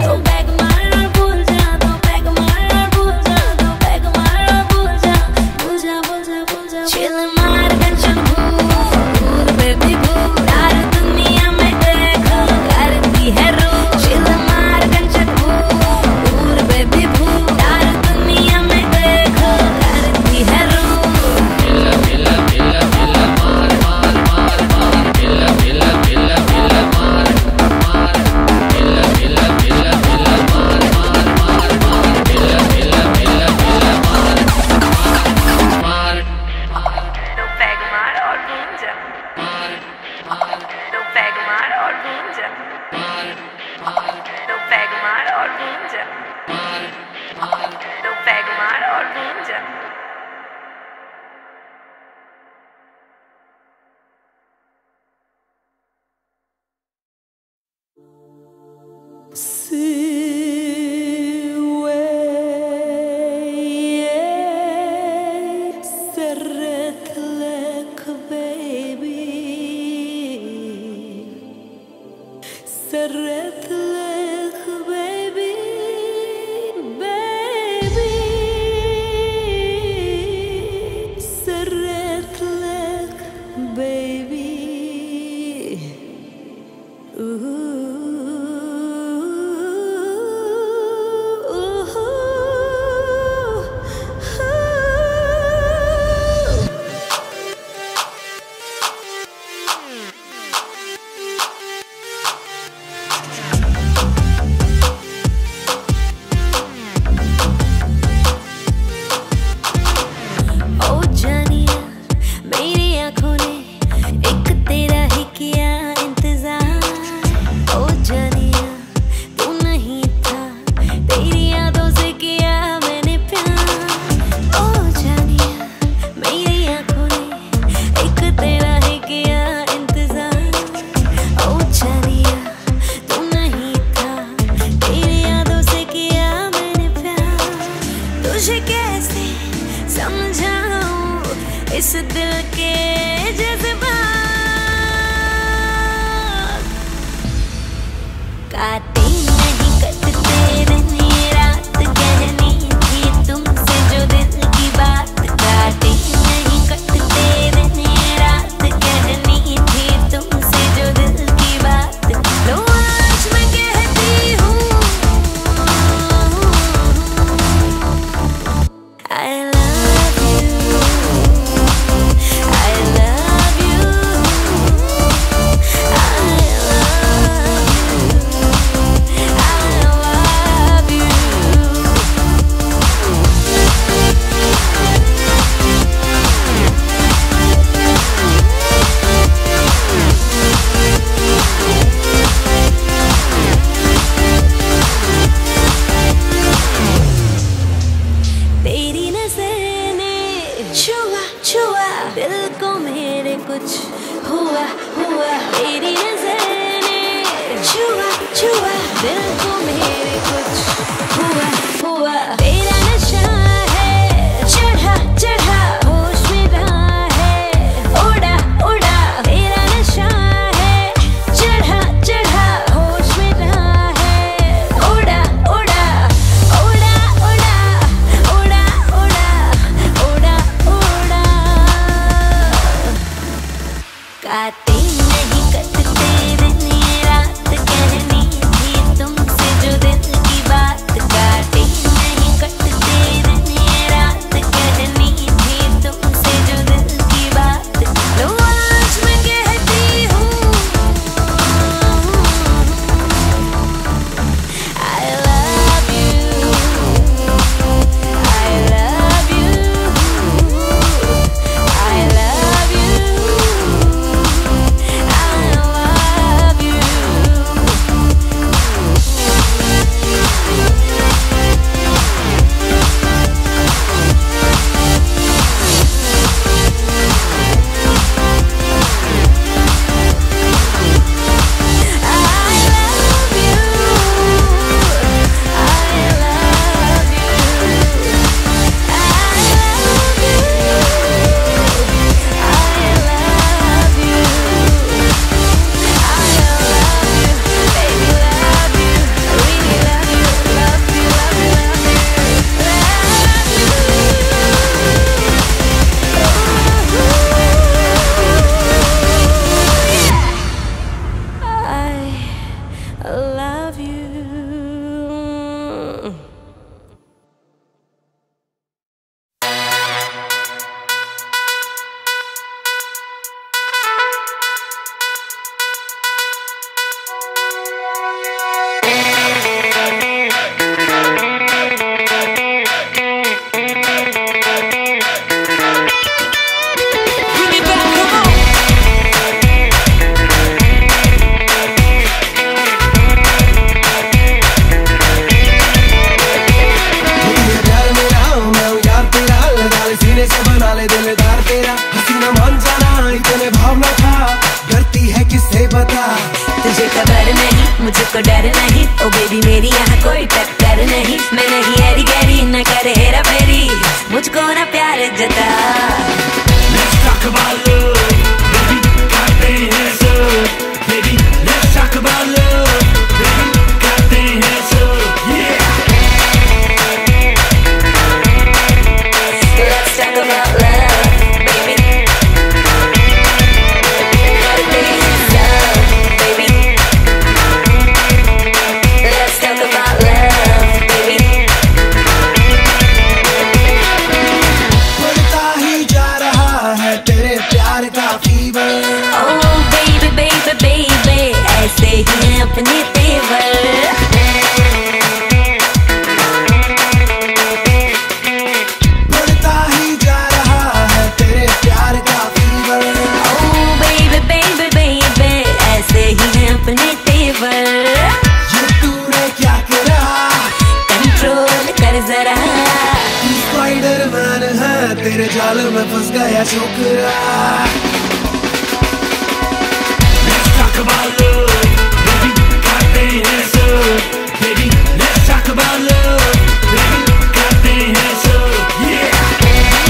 Speaker 5: तो पैग मार और भूल जा तो पैग मार और भूल जा तो पैग मार और भूल जा भूल जा भूल जा भूल जा चिल मार गंजन भूल बेबी भूल समझाऊं इस दिल के जज्बात। काटे नहीं कटते दिन ये रात, कहनी थी तुमसे जो दिल की बात। काटे नहीं कटते दिन ये रात, कहनी थी तुमसे जो दिल की बात। लो आज मैं कहती हूँ I love you, I love you, I love you, I love you. तेरी नजर ने छुआ छुआ दिल को मेरे, कुछ हुआ हुआ। तेरी नजर ने छुआ छुआ दिल को मेरे, कुछ हुआ हुआ। तेरा नशा है चढ़ा चढ़ा, होश मेरा है उड़ा उड़ा। तेरा नशा है चढ़ा चढ़ा, होश मेरा है उड़ा उड़ा उड़ा उड़ा उड़ा उड़ा उड़ा उड़ा। काटे नहीं कटते दिन ये रात, कहनी थी तुमसे जो दिल की बात। काटे नहीं कटते दिन ये रात, कहनी थी तुमसे जो दिल की बात। लो आज मैं कहती हूँ I love you, I love you, I love you, I love you. I love you. तुझे खबर नहीं मुझको डर नहीं, ओ बेबी मेरी यहाँ कोई टक्कर नहीं। मैं नहीं एरी गैरी न करे हेरा फेरी, मुझको ना प्यार जता।
Speaker 3: Let's talk about love, baby, got their hands up. Baby, let's talk about love, baby, got their hands up. Yeah.
Speaker 5: Let's talk about love, baby. Let's talk about love, baby.
Speaker 1: बढ़ता ही जा रहा है तेरे प्यार का fever.
Speaker 5: Oh baby baby baby, ऐसे ही हैं अपने तेवर।
Speaker 1: बढ़ता ही जा रहा है तेरे प्यार का fever.
Speaker 5: Oh baby baby baby, ऐसे ही हैं अपने तेवर।
Speaker 1: ये तूने क्या करा,
Speaker 5: कंट्रोल कर जरा।
Speaker 1: स्पाइडरमैन है तेरे जाल में फंस गया छोकरा।
Speaker 3: Let's talk about love, baby, got their hands up. Baby, let's talk about love, baby, got their hands up. Yeah.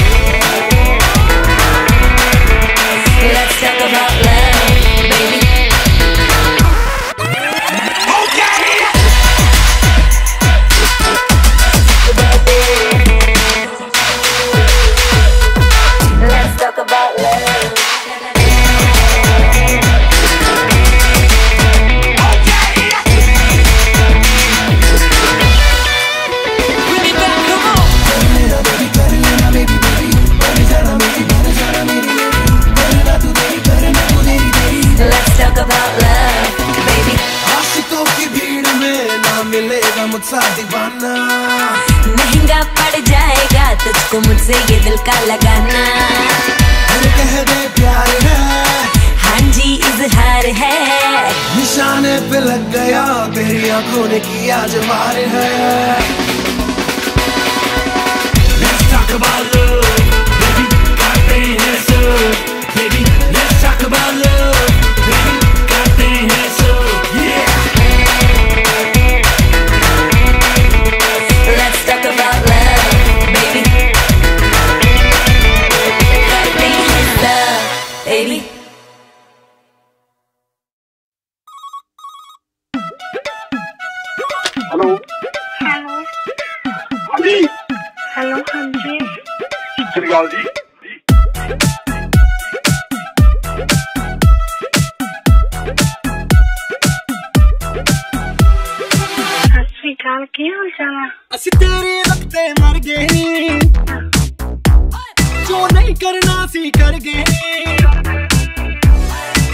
Speaker 1: सा दीवाना।
Speaker 5: महंगा पड़ जाएगा तुझको मुझसे ये दिल का लगाना।
Speaker 1: अरे कह दे प्यार है,
Speaker 5: हाँ जी इजहार है।
Speaker 1: निशाने पे लग गया तेरी आंखों ने किया जवार है। Let's talk about love, baby, करते हैं सब, baby, let's talk about love, baby, करते हैं सब, yeah.
Speaker 5: Let's talk about love, baby. करते हैं सब, baby.
Speaker 6: हेलो
Speaker 7: हेलो
Speaker 6: हाँ जी
Speaker 7: हेलो हाँ जी
Speaker 6: सत श्री अकाल जी।
Speaker 7: सत श्री अकाल की हाल चाल है?
Speaker 1: ਅਸੀਂ ਤੇਰੇ ਵਕਤੇ ਮਰ ਗਏ ਨੀ, ਜੋ ਨਹੀਂ ਕਰਨਾ ਸੀ ਕਰ ਗਏ ਨੀ।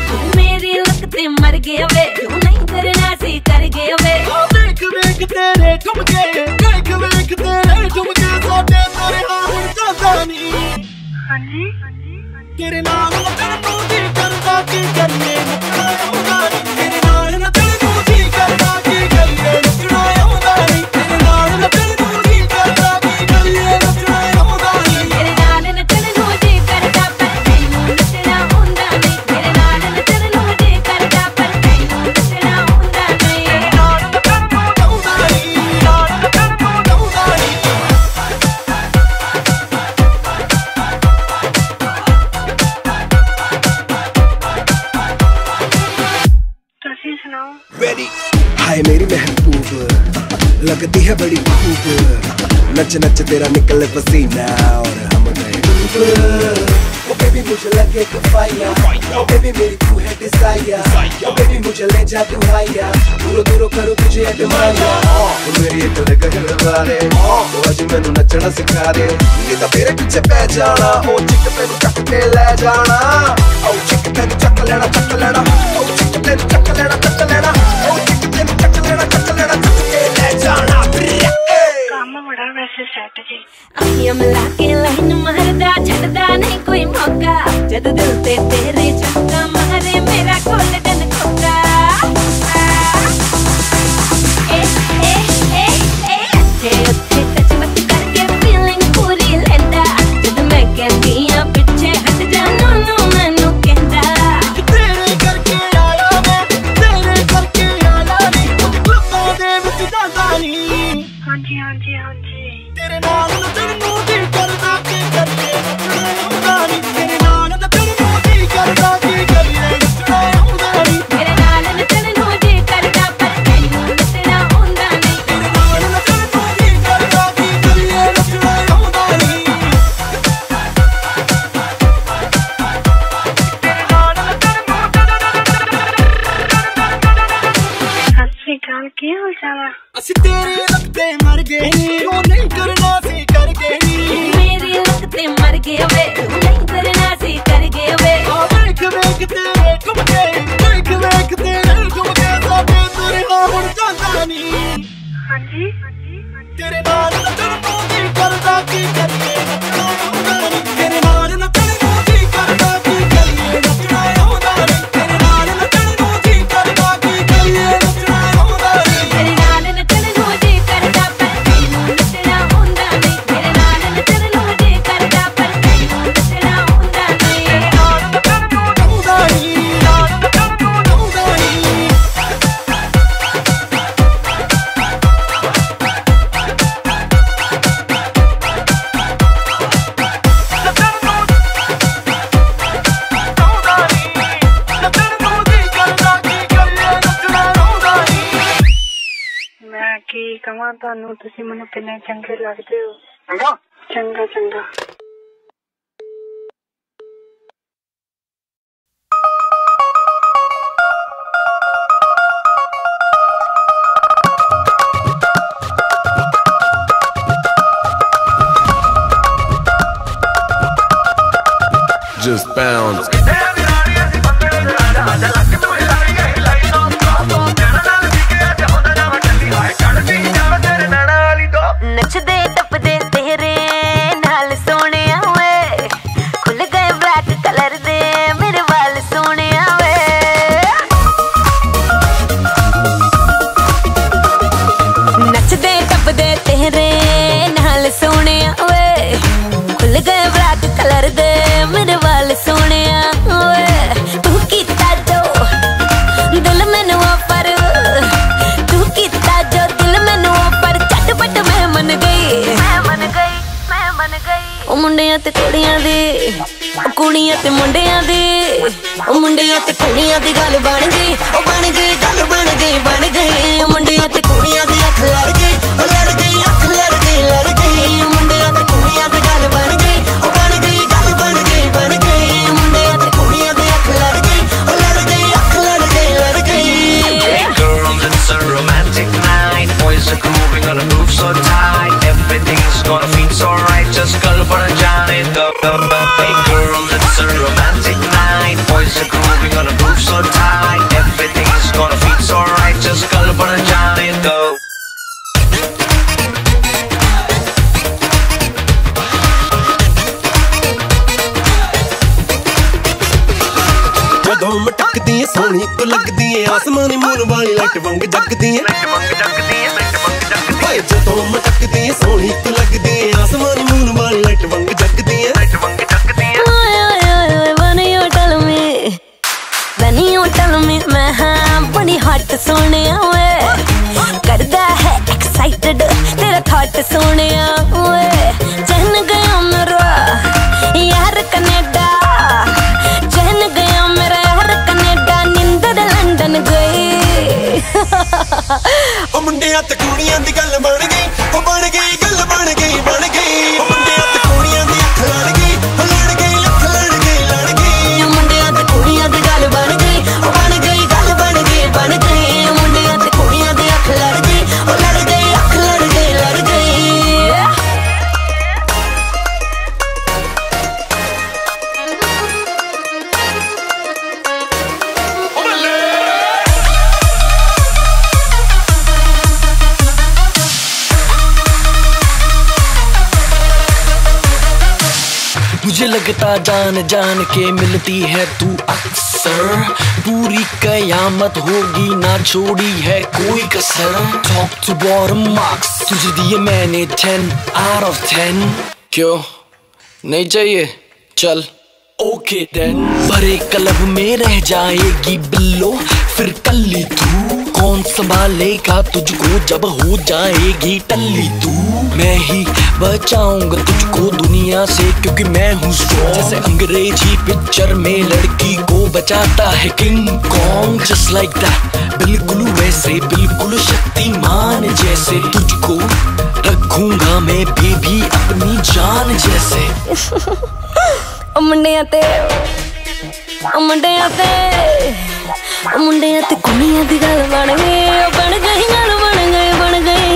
Speaker 5: तू मेरी लगते मर गए वे, तू नहीं करना सी कर गए वे।
Speaker 1: ਵੇਖ ਵੇਖ ਤੇਰੇ ਠੁਮਕੇ, ਵੇਖ ਵੇਖ ਤੇਰੇ ਠੁਮਕੇ, ਸਾਡੇ ਤੇਰੇ ਨਾਲ ਹੁਣ ਜਾਂਦਾ ਨੀ।
Speaker 7: हाँ जी
Speaker 1: ਤੇਰੇ ਨਾਲ ਲੱਗਣ ਨੂੰ ਜੀ ਕਰਦਾ, ਕੀ ਕਰੀਏ ਨੱਚਣਾ ਆਉਂਦਾ ਨੀ। ਤੇਰੇ ਨਾਲ ਲੱਗਣ ਨੂੰ ਜੀ ਕਰਦਾ, ਕੀ ਕਰੀਏ ਨੱਚਣਾ ਆਉਂਦਾ ਨੀ। ਤੇਰੇ ਨਾਲ ਲੱਗਣ ਨੂੰ ਜੀ ਕਰਦਾ, ਕੀ ਕਰੀਏ ਨੱਚਣਾ ਆਉਂਦਾ ਨੀ।
Speaker 5: तेरे नाल नचण नूं जी करदा पर तैनूं नचना आउंदा नहीं। तेरे नाल नचण नूं जी करदा पर तैनूं नचना आउंदा नहीं।
Speaker 1: ਨਾਲ ਲੱਗਣ ਨੂੰ ਆਉਂਦਾ ਨੀ, ਨਾਲ ਲੱਗਣ ਨੂੰ ਆਉਂਦਾ ਨੀ।
Speaker 7: तुसी सुनाओ।
Speaker 1: रेडी हाय मेरी महबूब, लगती है बड़ी खूब, नच नच तेरा निकले पसीना और हम गए डूब। ओ बेबी मुझे लगे कफाया, ओ बेबी मेरी तू है डिजायर, ओ बेबी मुझे ले जा तू हाया, दूरों दूरों करूं तुझे एडमायर। ओ मेरी एक लग गलवारे, ओ आज मैनू नचना सिखा दे, नहीं तां तेरे पीछे पै जाना। ओ चिक तेनू चक के ले जाना, ओ चिक तेनू चक लेना, चक लेना, ओ चिक तेनू चक लेना, चक लेना, ओ चिक तेनू चक लेना, चक लेना, चक के ले जाना।
Speaker 7: काम बड़ा वैसे सेट जी।
Speaker 5: अखियां मिला के लाइन मारदा छड़दा नहीं कोई मौका, जद दिल ते तेरे चक्का मारे मेरा गोल्डन खोका। ए ए ए ए अच्छे अच्छे टच मत करके फीलिंग पूरी लेंदा, जद मैं कहती हां पिछे हट जा नू मैनू कहंदा।
Speaker 1: तेरे करके आया मैं, तेरे करके आया नी, क्लबां दे विच जांदा नी।
Speaker 7: हाँ जी हाँ जी हाँ जी
Speaker 1: तेरे नाल नचण नूं जी करदा, की करिए नੱਚਣਾ ਆਉਂਦਾ ਨੀ। ਤੇਰੇ ਨਾਲ ਨੱਚਣ ਨੂੰ ਜੀ ਕਰਦਾ, ਕੀ ਕਰੀਏ ਨੱਚਣਾ ਆਉਂਦਾ ਨੀ।
Speaker 5: तेरे नाल नचण नूं जी करदा पर तैनूं नचना आउंदा नहीं।
Speaker 1: ਤੇਰੇ ਨਾਲ ਨੱਚਣ ਨੂੰ ਜੀ ਕਰਦਾ, ਕੀ ਕਰੀਏ ਨੱਚਣਾ ਆਉਂਦਾ ਨੀ।
Speaker 7: सत श्री अकाल की हाल चाल है?
Speaker 1: ਅਸੀਂ ਤੇਰੇ ਵਕਤੇ ਮਰ ਗਏ ਨੀ, ਉਹ ਨਹੀਂ ਕਰਨਾ ਸੀ ਕਰ ਗਏ ਨੀ।
Speaker 5: मेरी लगते मर गए वे, तू नहीं करना सी कर गए वे।
Speaker 1: ਆ ਵੇਖ ਵੇਖ ਤੇਰੇ ਠੁਮਕੇ, ਵੇਖ ਵੇਖ ਤੇਰੇ ਠੁਮਕੇ, ਸਾਡੇ ਤੇਰੇ ਨਾਲ ਹੁਣ ਜਾਂਦਾ ਨੀ।
Speaker 7: हाँ जी
Speaker 1: ਤੇਰੇ ਨਾਲ ਨੱਚਣ ਨੂੰ ਜੀ ਕਰਦਾ, ਕੀ ਕਰੀਏ ਨੱਚਣਾ ਆਉਂਦਾ ਨੀ। ਤੇਰੇ ਨਾਲ ਨੱਚਣ ਨੂੰ ਜੀ ਕਰਦਾ, ਕੀ ਕਰੀਏ ਨੱਚਣਾ ਆਉਂਦਾ ਨੀ। ਤੇਰੇ ਨਾਲ ਨੱਚਣ ਨੂੰ ਜੀ ਕਰਦਾ, ਕੀ ਕਰੀਏ ਨੱਚਣਾ ਆਉਂਦਾ ਨੀ।
Speaker 5: तेरे नाल नचण नूं जी करदा पर तैनूं नचना आउंदा नहीं। तेरे नाल नचण नूं जी करदा पर तैनूं नचना आउंदा नहीं।
Speaker 1: ਨਾਲ ਨੱਚਣ ਨੂੰ ਆਉਂਦਾ ਨੀ, ਨਾਲ ਨੱਚਣ ਨੂੰ ਆਉਂਦਾ ਨੀ।
Speaker 7: मैं की कहां तुहानू, तुसी मैनू किन्ने चंगे लगदे हो।
Speaker 6: चंगा
Speaker 7: चंगा चंगा
Speaker 1: Just bounce.
Speaker 3: चढ़
Speaker 5: मुंडियां ते कुड़ियां दी, कुड़ियां ते मुंडियां दी, मुंडियां ते कुड़ियां दी गल बन गई, बन गई गल बन गई, बन गई। मुंडियां ते कुड़ियां दी अख लड़ गई, लड़ गई अख लड़ गई, लड़ गई। मुंडियां ते कुड़ियां दी गल बन गई, बन गई गल बन गई, बन गई। मुंडियां ते कुड़ियां दी अख लड़ गई, लड़ गई अख लड़ गई, लड़ गई।
Speaker 3: Hey girls, it's a romantic night. Boys are grooving on a groove so tight. Everything's gonna feel so right. Just call for a Johnny. Hey girls, it's a romantic night. Boys are grooving on a groove so tight. Everything's gonna feel so right. Just call for a Johnny. Go.
Speaker 8: ਜਦੋਂ ਮਟਕਦੀ ਏ ਸੋਹਣੀ ਤੂੰ ਲੱਗਦੀ ਏ ਆਸਮਾਨੀ moon ਵਾਲੀ light ਵਾਂਗ ਜਗਦੀ ਏ ਓਏ ਜਦੋਂ ਮਟਕਦੀ ਏ ਸੋਹਣੀ ਤੂੰ ਲੱਗਦੀ ਏ ਆਸਮਾਨੀ ਮੂਨ ਵਾਲੀ ਲਾਈਟ ਵਾਂਗ ਜਗਦੀ ਏ
Speaker 5: ओए ओए ओए ओए when you tell me मैं हाँ बड़ी हॉट सोनिया वे करदा है एक्साइटेड तेरा थॉट सोनिया वे चहन गया मेरा यार कनेडा चहन गया मेरा यार कनेडा निंदर लंदन गई
Speaker 8: ਓ ਮੁੰਡਿਆਂ ਤੇ ਕੁੜੀਆਂ ਦੀ ਗੱਲ ਬਣ ਗਈ ਓ ਬਣ ਗਈ ਗੱਲ ਬਣ ਗਈ ਬਣ ਗਈ ਓ ਮੁੰਡਿਆਂ ਤੇ ਕੁੜੀਆਂ ਦੀ ਅੱਖ ਲੜ ਗਈ ਲੜ ਗਈ ਅੱਖ ਲੜ ਗਈ ਲੜ ਗਈ
Speaker 5: ਮੁੰਡਿਆਂ ਤੇ ਕੁੜੀਆਂ ਦੀ ਗੱਲ ਬਣ ਗਈ ਓ ਬਣ ਗਈ ਗੱਲ ਬਣ ਗਈ ਬਣ ਗਈ ਮੁੰਡਿਆਂ ਤੇ ਕੁੜੀਆਂ ਦੀ ਅੱਖ ਲੜ ਗਈ ਓ ਲੜ ਗਈ ਅੱਖ ਲੜ ਗਈ ਲੜ ਗਈ
Speaker 1: मुझे लगता जान जान के मिलती है तू अक्सर पूरी कयामत होगी ना छोड़ी है कोई कसर टॉप टू बॉटम मार्क्स तुझे दिए मैंने 10 out of 10 क्यों नहीं चाहिए चल ओके देन भरे क्लब में रह जाएगी बिल्लो फिर कल्ली तू कौन संभालेगा तुझको जब हो जाएगी टल्ली तू मैं ही बचाऊंगा तुझको दुनिया से क्योंकि मैं हूँ स्ट्रॉन्ग जैसे अंग्रेजी पिक्चर में लड़की को बचाता है king Kong just like that बिल्कुल वैसे बिल्कुल शक्तिमान जैसे तुझको रखूंगा मैं बेबी अपनी जान जैसे
Speaker 5: मुंडियां ते मुंडियां ते कुड़ियां दी गल बन गई गल बन गई बन गई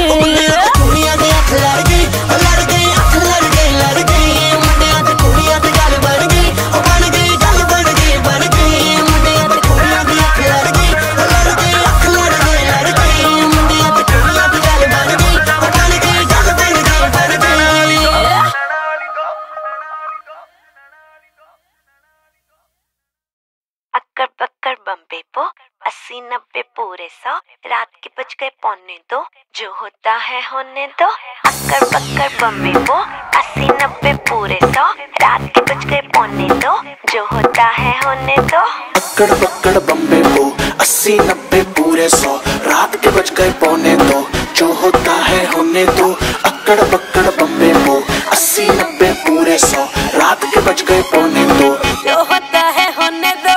Speaker 8: ਕੁੜੀਆਂ ਦੀ ਅੱਖ ਲੜ ਗਈ ਅੱਖ ਲੜ ਗਈ ਲੜ ਗਈ ਮੁੰਡਿਆਂ ਤੇ ਕੁੜੀਆਂ ਦੀ ਗੱਲ ਬਣ ਗਈ ਬਣ ਗਈ ਗੱਲ ਬਣ ਗਈ ਬਣ ਗਈ ਮੁੰਡਿਆਂ ਤੇ ਕੁੜੀਆਂ ਦੀ ਅੱਖ ਲੜ ਗਈ ਅੱਖ ਲੜ ਗਈ ਲੜ ਗਈ ਮੁੰਡਿਆਂ ਤੇ ਕੁੜੀਆਂ ਦੀ ਗੱਲ ਬਣ ਗਈ ਬਣ ਗਈ ਗੱਲ ਬਣ ਗਈ ਬਣ ਗਈ
Speaker 2: अक्कर पक्कर बम्बे पो 80-90 पूरे 100 रात के बज गए 1:45 जो होता है होने दो अक्कर पक्कर बम्बे पो 80-90 पूरे 100 रात के बज गए 1:45 जो होता है होने दो
Speaker 1: अक्कड़ पक्कड़ बम्बे को 80-90 पूरे 100 रात के बज गए 1:45 जो होता है होने दो अक्कड़ पक्कड़ बम्बे को 80-90 पूरे 100 रात के बज गए 1:45
Speaker 5: जो होता है होने दो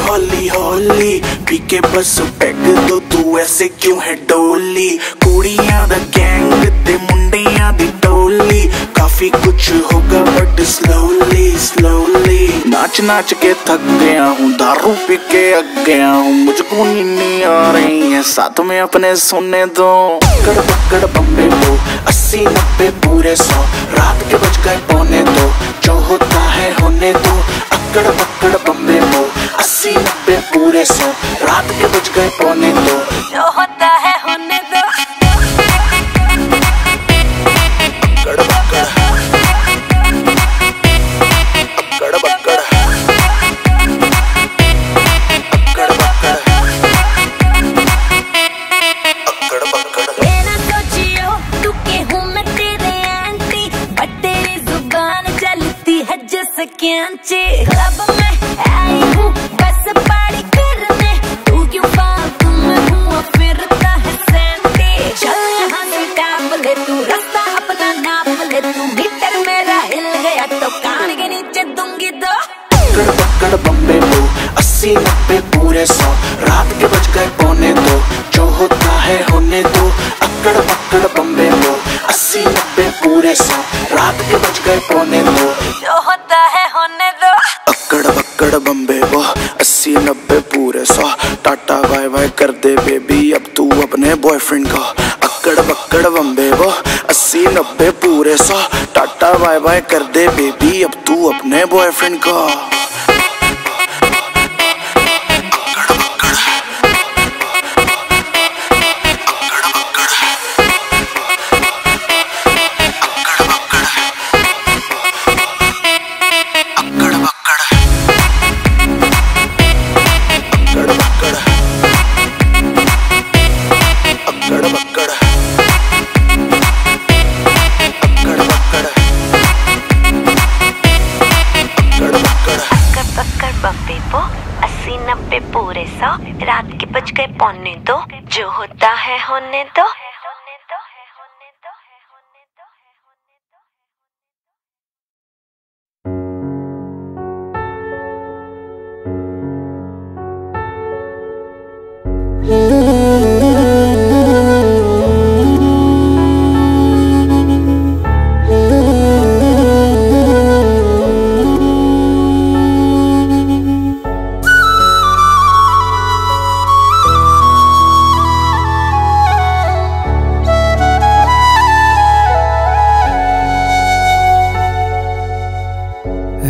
Speaker 1: हौली हौली पी के बस पैग दो तू ऐसे क्यों है डोली कुड़ियां दा गैंग ते मुंडियां दी टोली काफी कुछ होगा बट स्लोली स्लोली नाच नाच के थक गया हूँ दारू पी के अग गया हूँ मुझको नींद आ रही है साथ में अपने सोने दो अक्कड़ पक्कड़ बम्बे को 80-90 पूरे 100 रात के बज गए 1:45 जो होता है होने दो अक्कड़ पक्कड़ बम्बे को 80-90 पूरे 100 रात के बज गए 1:45
Speaker 5: जो होता है होने दो
Speaker 1: अक्कड़ पक्कड़ अक्कड़ पक्कड़ अक्कड़ पक्कड़ अक्कड़ पक्कड़
Speaker 5: मेरा सोचियो तू के हूँ मैं तेरे एंटी कैंची क्लब में आई हूँ बस पार्टी करने, तू क्यों फालतू में हुआ फिरता है सैंडी। चल यहाँ से टाप ले तू, रास्ता अपना नाप ले तू, मीटर मेरा हिल गया तो कान के नीचे दूंगी दो।
Speaker 9: पकड़ पकड़ बम्बे वो 80-90 पूरे 100, रात के बज गए 1:45, जो होता है होने दो। अकड़ पकड़ बम्बे वो 80-90 पूरे 100, रात के बज गए 1:45,
Speaker 5: जो होता है होने दो।
Speaker 9: अकड़ पकड़ बम्बे वो 80-90 पूरे 100, टाटा बाय बाय कर दे बेबी अब तू अपने बॉयफ्रेंड को। अकड़ पकड़ बम्बे वो 80-90 पूरे 100, टाटा बाय बाय कर दे बेबी अब तू अपने बॉयफ्रेंड को।
Speaker 2: बम्बे वो 80-90 पूरे 100, रात के बज गए 1:45, जो होता है होने दो।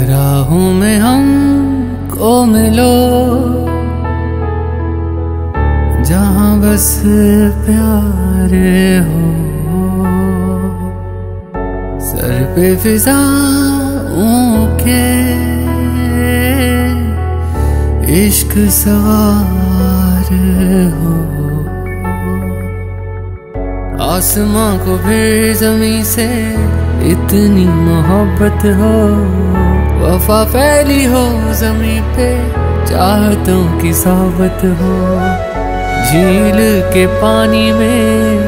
Speaker 1: राहों में हमको मिलो जहाँ बस प्यार हो, सर पे फिजाओं के इश्क सवार हो। आसमां को फिर जमीन से इतनी मोहब्बत हो, वफा फैली हो जमीन पे चाहतों की सोबत हो। झील के पानी में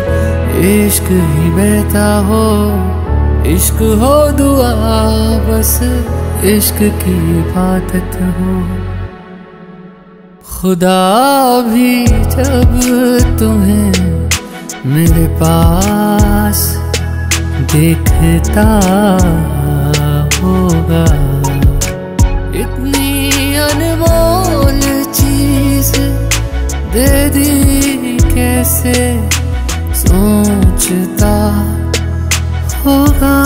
Speaker 1: इश्क ही बहता हो, इश्क हो दुआ बस इश्क की इबादत हो। खुदा भी जब तुम्हें मेरे पास देखता होगा, इतनी अनमोल चीज दे दी कैसे सोचता होगा।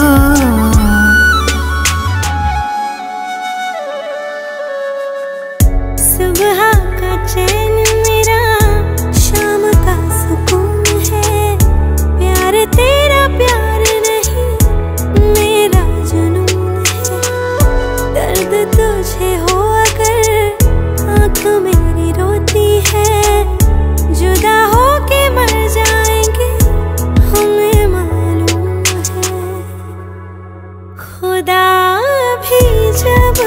Speaker 2: सुबह का चैन मेरा शाम का सुकून है, प्यार तेरा प्यार नहीं मेरा जुनून है। दर्द तुझे हो अगर आँख मेरी रोती है, जुदा हो के मर जाएंगे हमें मालूम है। खुदा भी जब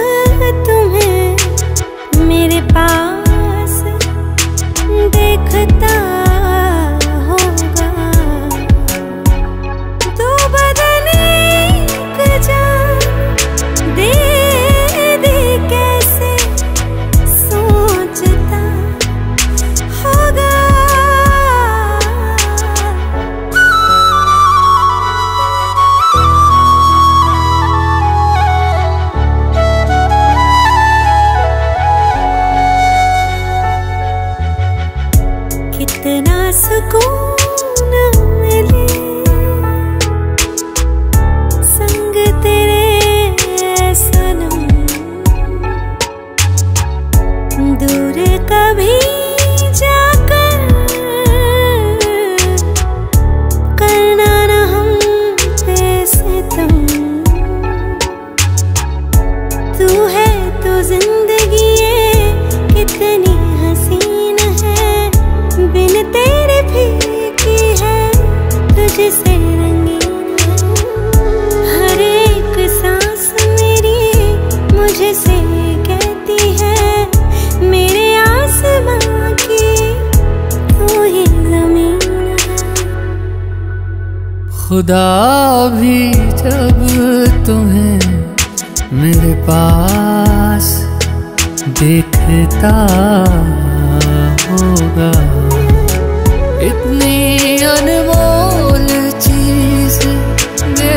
Speaker 2: तुम्हें मेरे पास देखता होगा, तो बदन एक जान दे दे कैसे सोचता होगा।
Speaker 10: खुदा भी जब तुम्हें मेरे पास देखता होगा, इतनी अनमोल चीज दे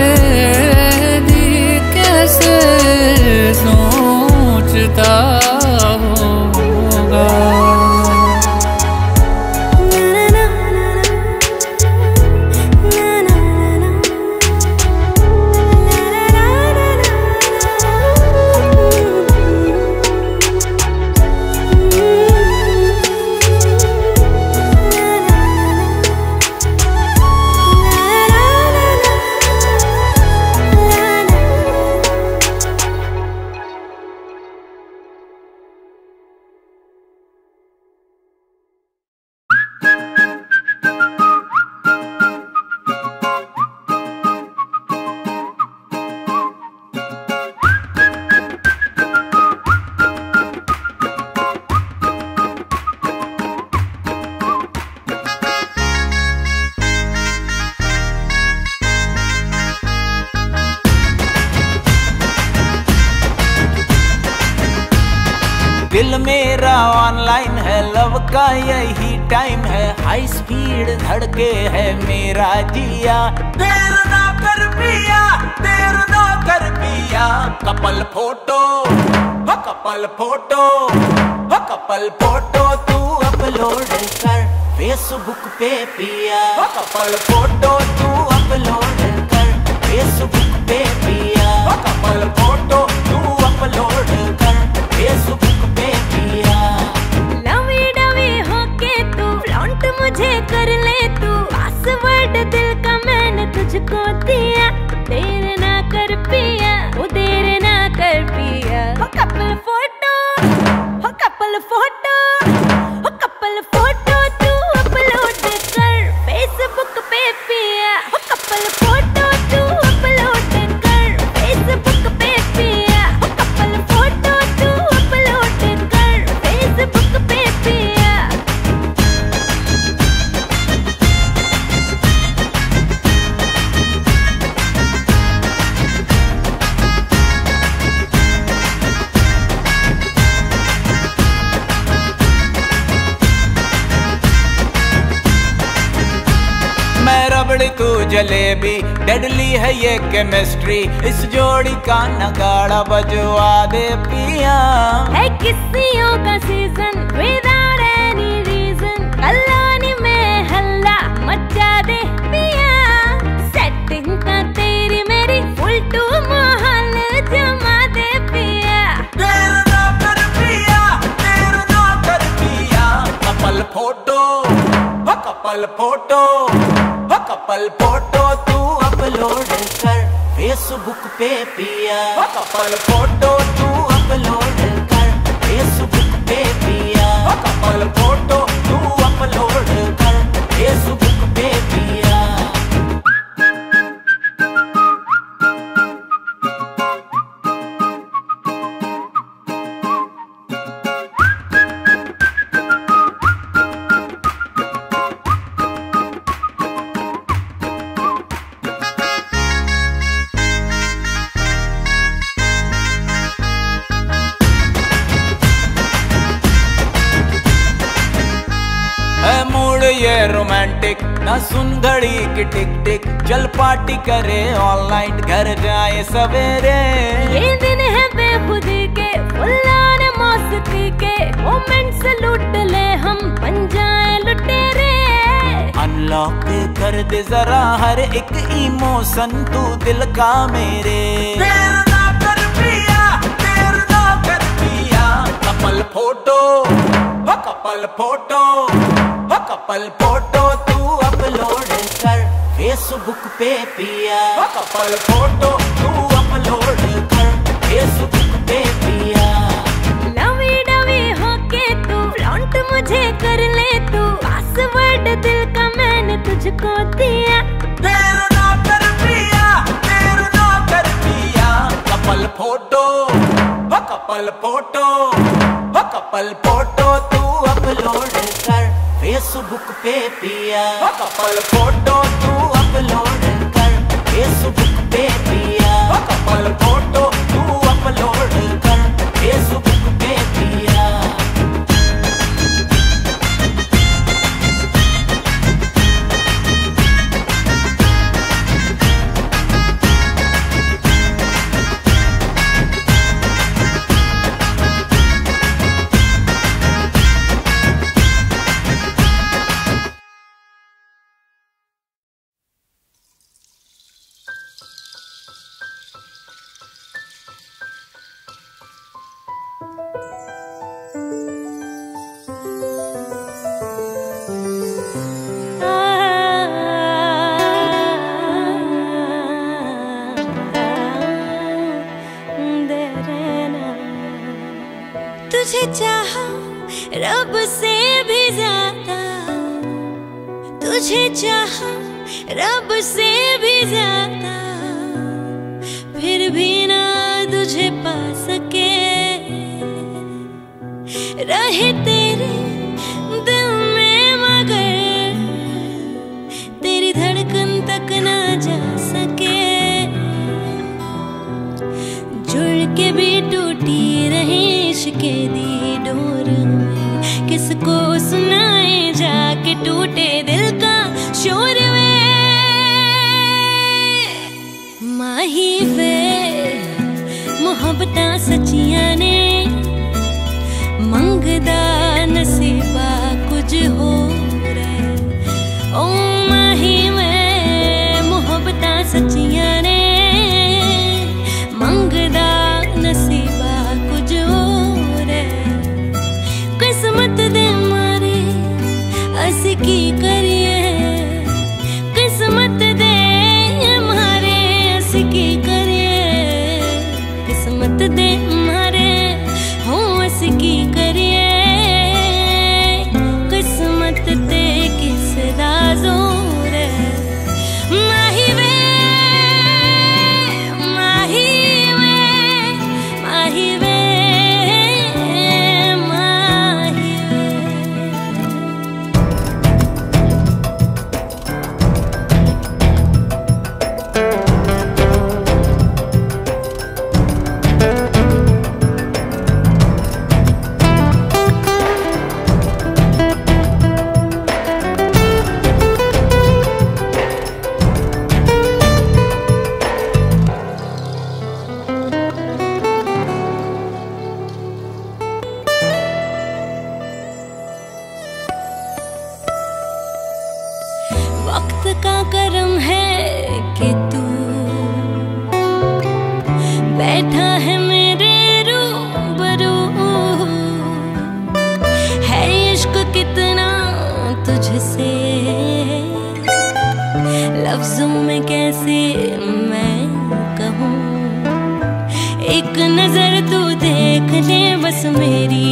Speaker 10: दी कैसे सोचता होगा।
Speaker 3: दिल मेरा ऑनलाइन है, लव का यही टाइम है, हाई स्पीड धड़के है मेरा जिया। देर ना कर पिया, देर ना कर पिया, कपल फोटो हो कपल फोटो हो कपल फोटो तू अपलोड कर फेसबुक पे पिया। हो कपल फोटो तू अपलोड कर फेसबुक पे पिया। हो कपल फोटो तू अपलोड कर फेसबुक पे पिया।
Speaker 5: लवी डवी होके तू फ्लॉन्ट मुझे कर ले तू, पासवर्ड दिल का मैंने तुझको दिया। देर ना कर पिया, वो देर ना कर पिया। हो कपल फोटो हो कपल फोटो हो कपल फोटो तू अपलोड कर फेसबुक पे पिया। हो कपल फोटो तू अपलोड कर फेसबुक पे पिया। हो कपल फोटो तू अपलोड कर फेसबुक पे पिया।
Speaker 3: मैं रबड़ी तू जलेबी, डेडली है ये केमिस्ट्री, इस जोड़ी का नगाड़ा बजवा दे पिया।
Speaker 5: है किस्सियों का season without any reason, Kalani में हल्ला मचा दे पिया। सेटिंग का तेरी मेरी फुल टू माहौल जमा दे पिया।
Speaker 3: देर ना कर पिया, देर ना कर पिया, कपल फोटो हो कपल फोटो हो कपल फोटो तू अपलोड कर फेसबुक पे पिया। हो कपल फोटो तू अपलोड कर फेसबुक पे पिया। हो कपल फोटो तू अपलोड कर फेसबुक पे पिया। ये रोमांटिक ना सुन घड़ी की टिक टिक, चल पार्टी करे ऑनलाइन घर जाए सवेरे।
Speaker 5: ये दिन है बेखुदी के फुल ऑन मौसकी के, मोमेंट्स लूट ले हम बन जाए लुटेरे।
Speaker 3: अनलॉक कर दे जरा हर एक इमोशन तू दिल का मेरे। देर ना कर पिया, देर ना कर पिया, कपल फोटो हो कपल फोटो हो कपल फोटो तू अपलोड कर फेसबुक पे पिया। हो कपल फोटो तू अपलोड कर फेसबुक पे पिया।
Speaker 5: लवी डवी होके तू फ्लॉन्ट मुझे कर ले तू, पासवर्ड दिल का मैंने तुझको दिया।
Speaker 3: देर ना कर पिया, देर ना कर पिया, कपल फोटो हो कपल फोटो हो कपल फोटो तू अपलोड कर फेसबुक पे पिया। हो कपल फोटो तू अपलोड कर फेसबुक पे पिया, कपल फोटो तू अपलोड कर फेसबुक पे पिया।
Speaker 2: तुझे चाहा रब से भी ज्यादा, तुझे चाहा रब से भी ज्यादा, फिर भी ना तुझे पा सके। रहे तेरे दिल में मगर तेरी धड़कन तक ना जा सके। जुड़ के भी टूटी रही इश्क़ दी डोर में, किसको सुनाए जाके टूटे दिल का शोर में। माही वे मोहब्बतां सच्चियां ने, मंगदा नसीबा कुछ हो रहे। ओ माही वे मोहब्बतां सच्चियां ने, मंगदा नसीबा कुछ हो रहे। किस्मत दे मारे असी की करिए, किस्मत दे मारे असी की करिए, किस्मत दे मारे हो असी की करिए। किस्मत ते किस दा जोर है। माही वे माही वे माही वे माही वक्त का करम है कि तू बैठा है मेरे रूबरू। है इश्क कितना तुझसे, लफ्जों में कैसे मैं कहूँ। एक नजर तू देख ले बस मेरी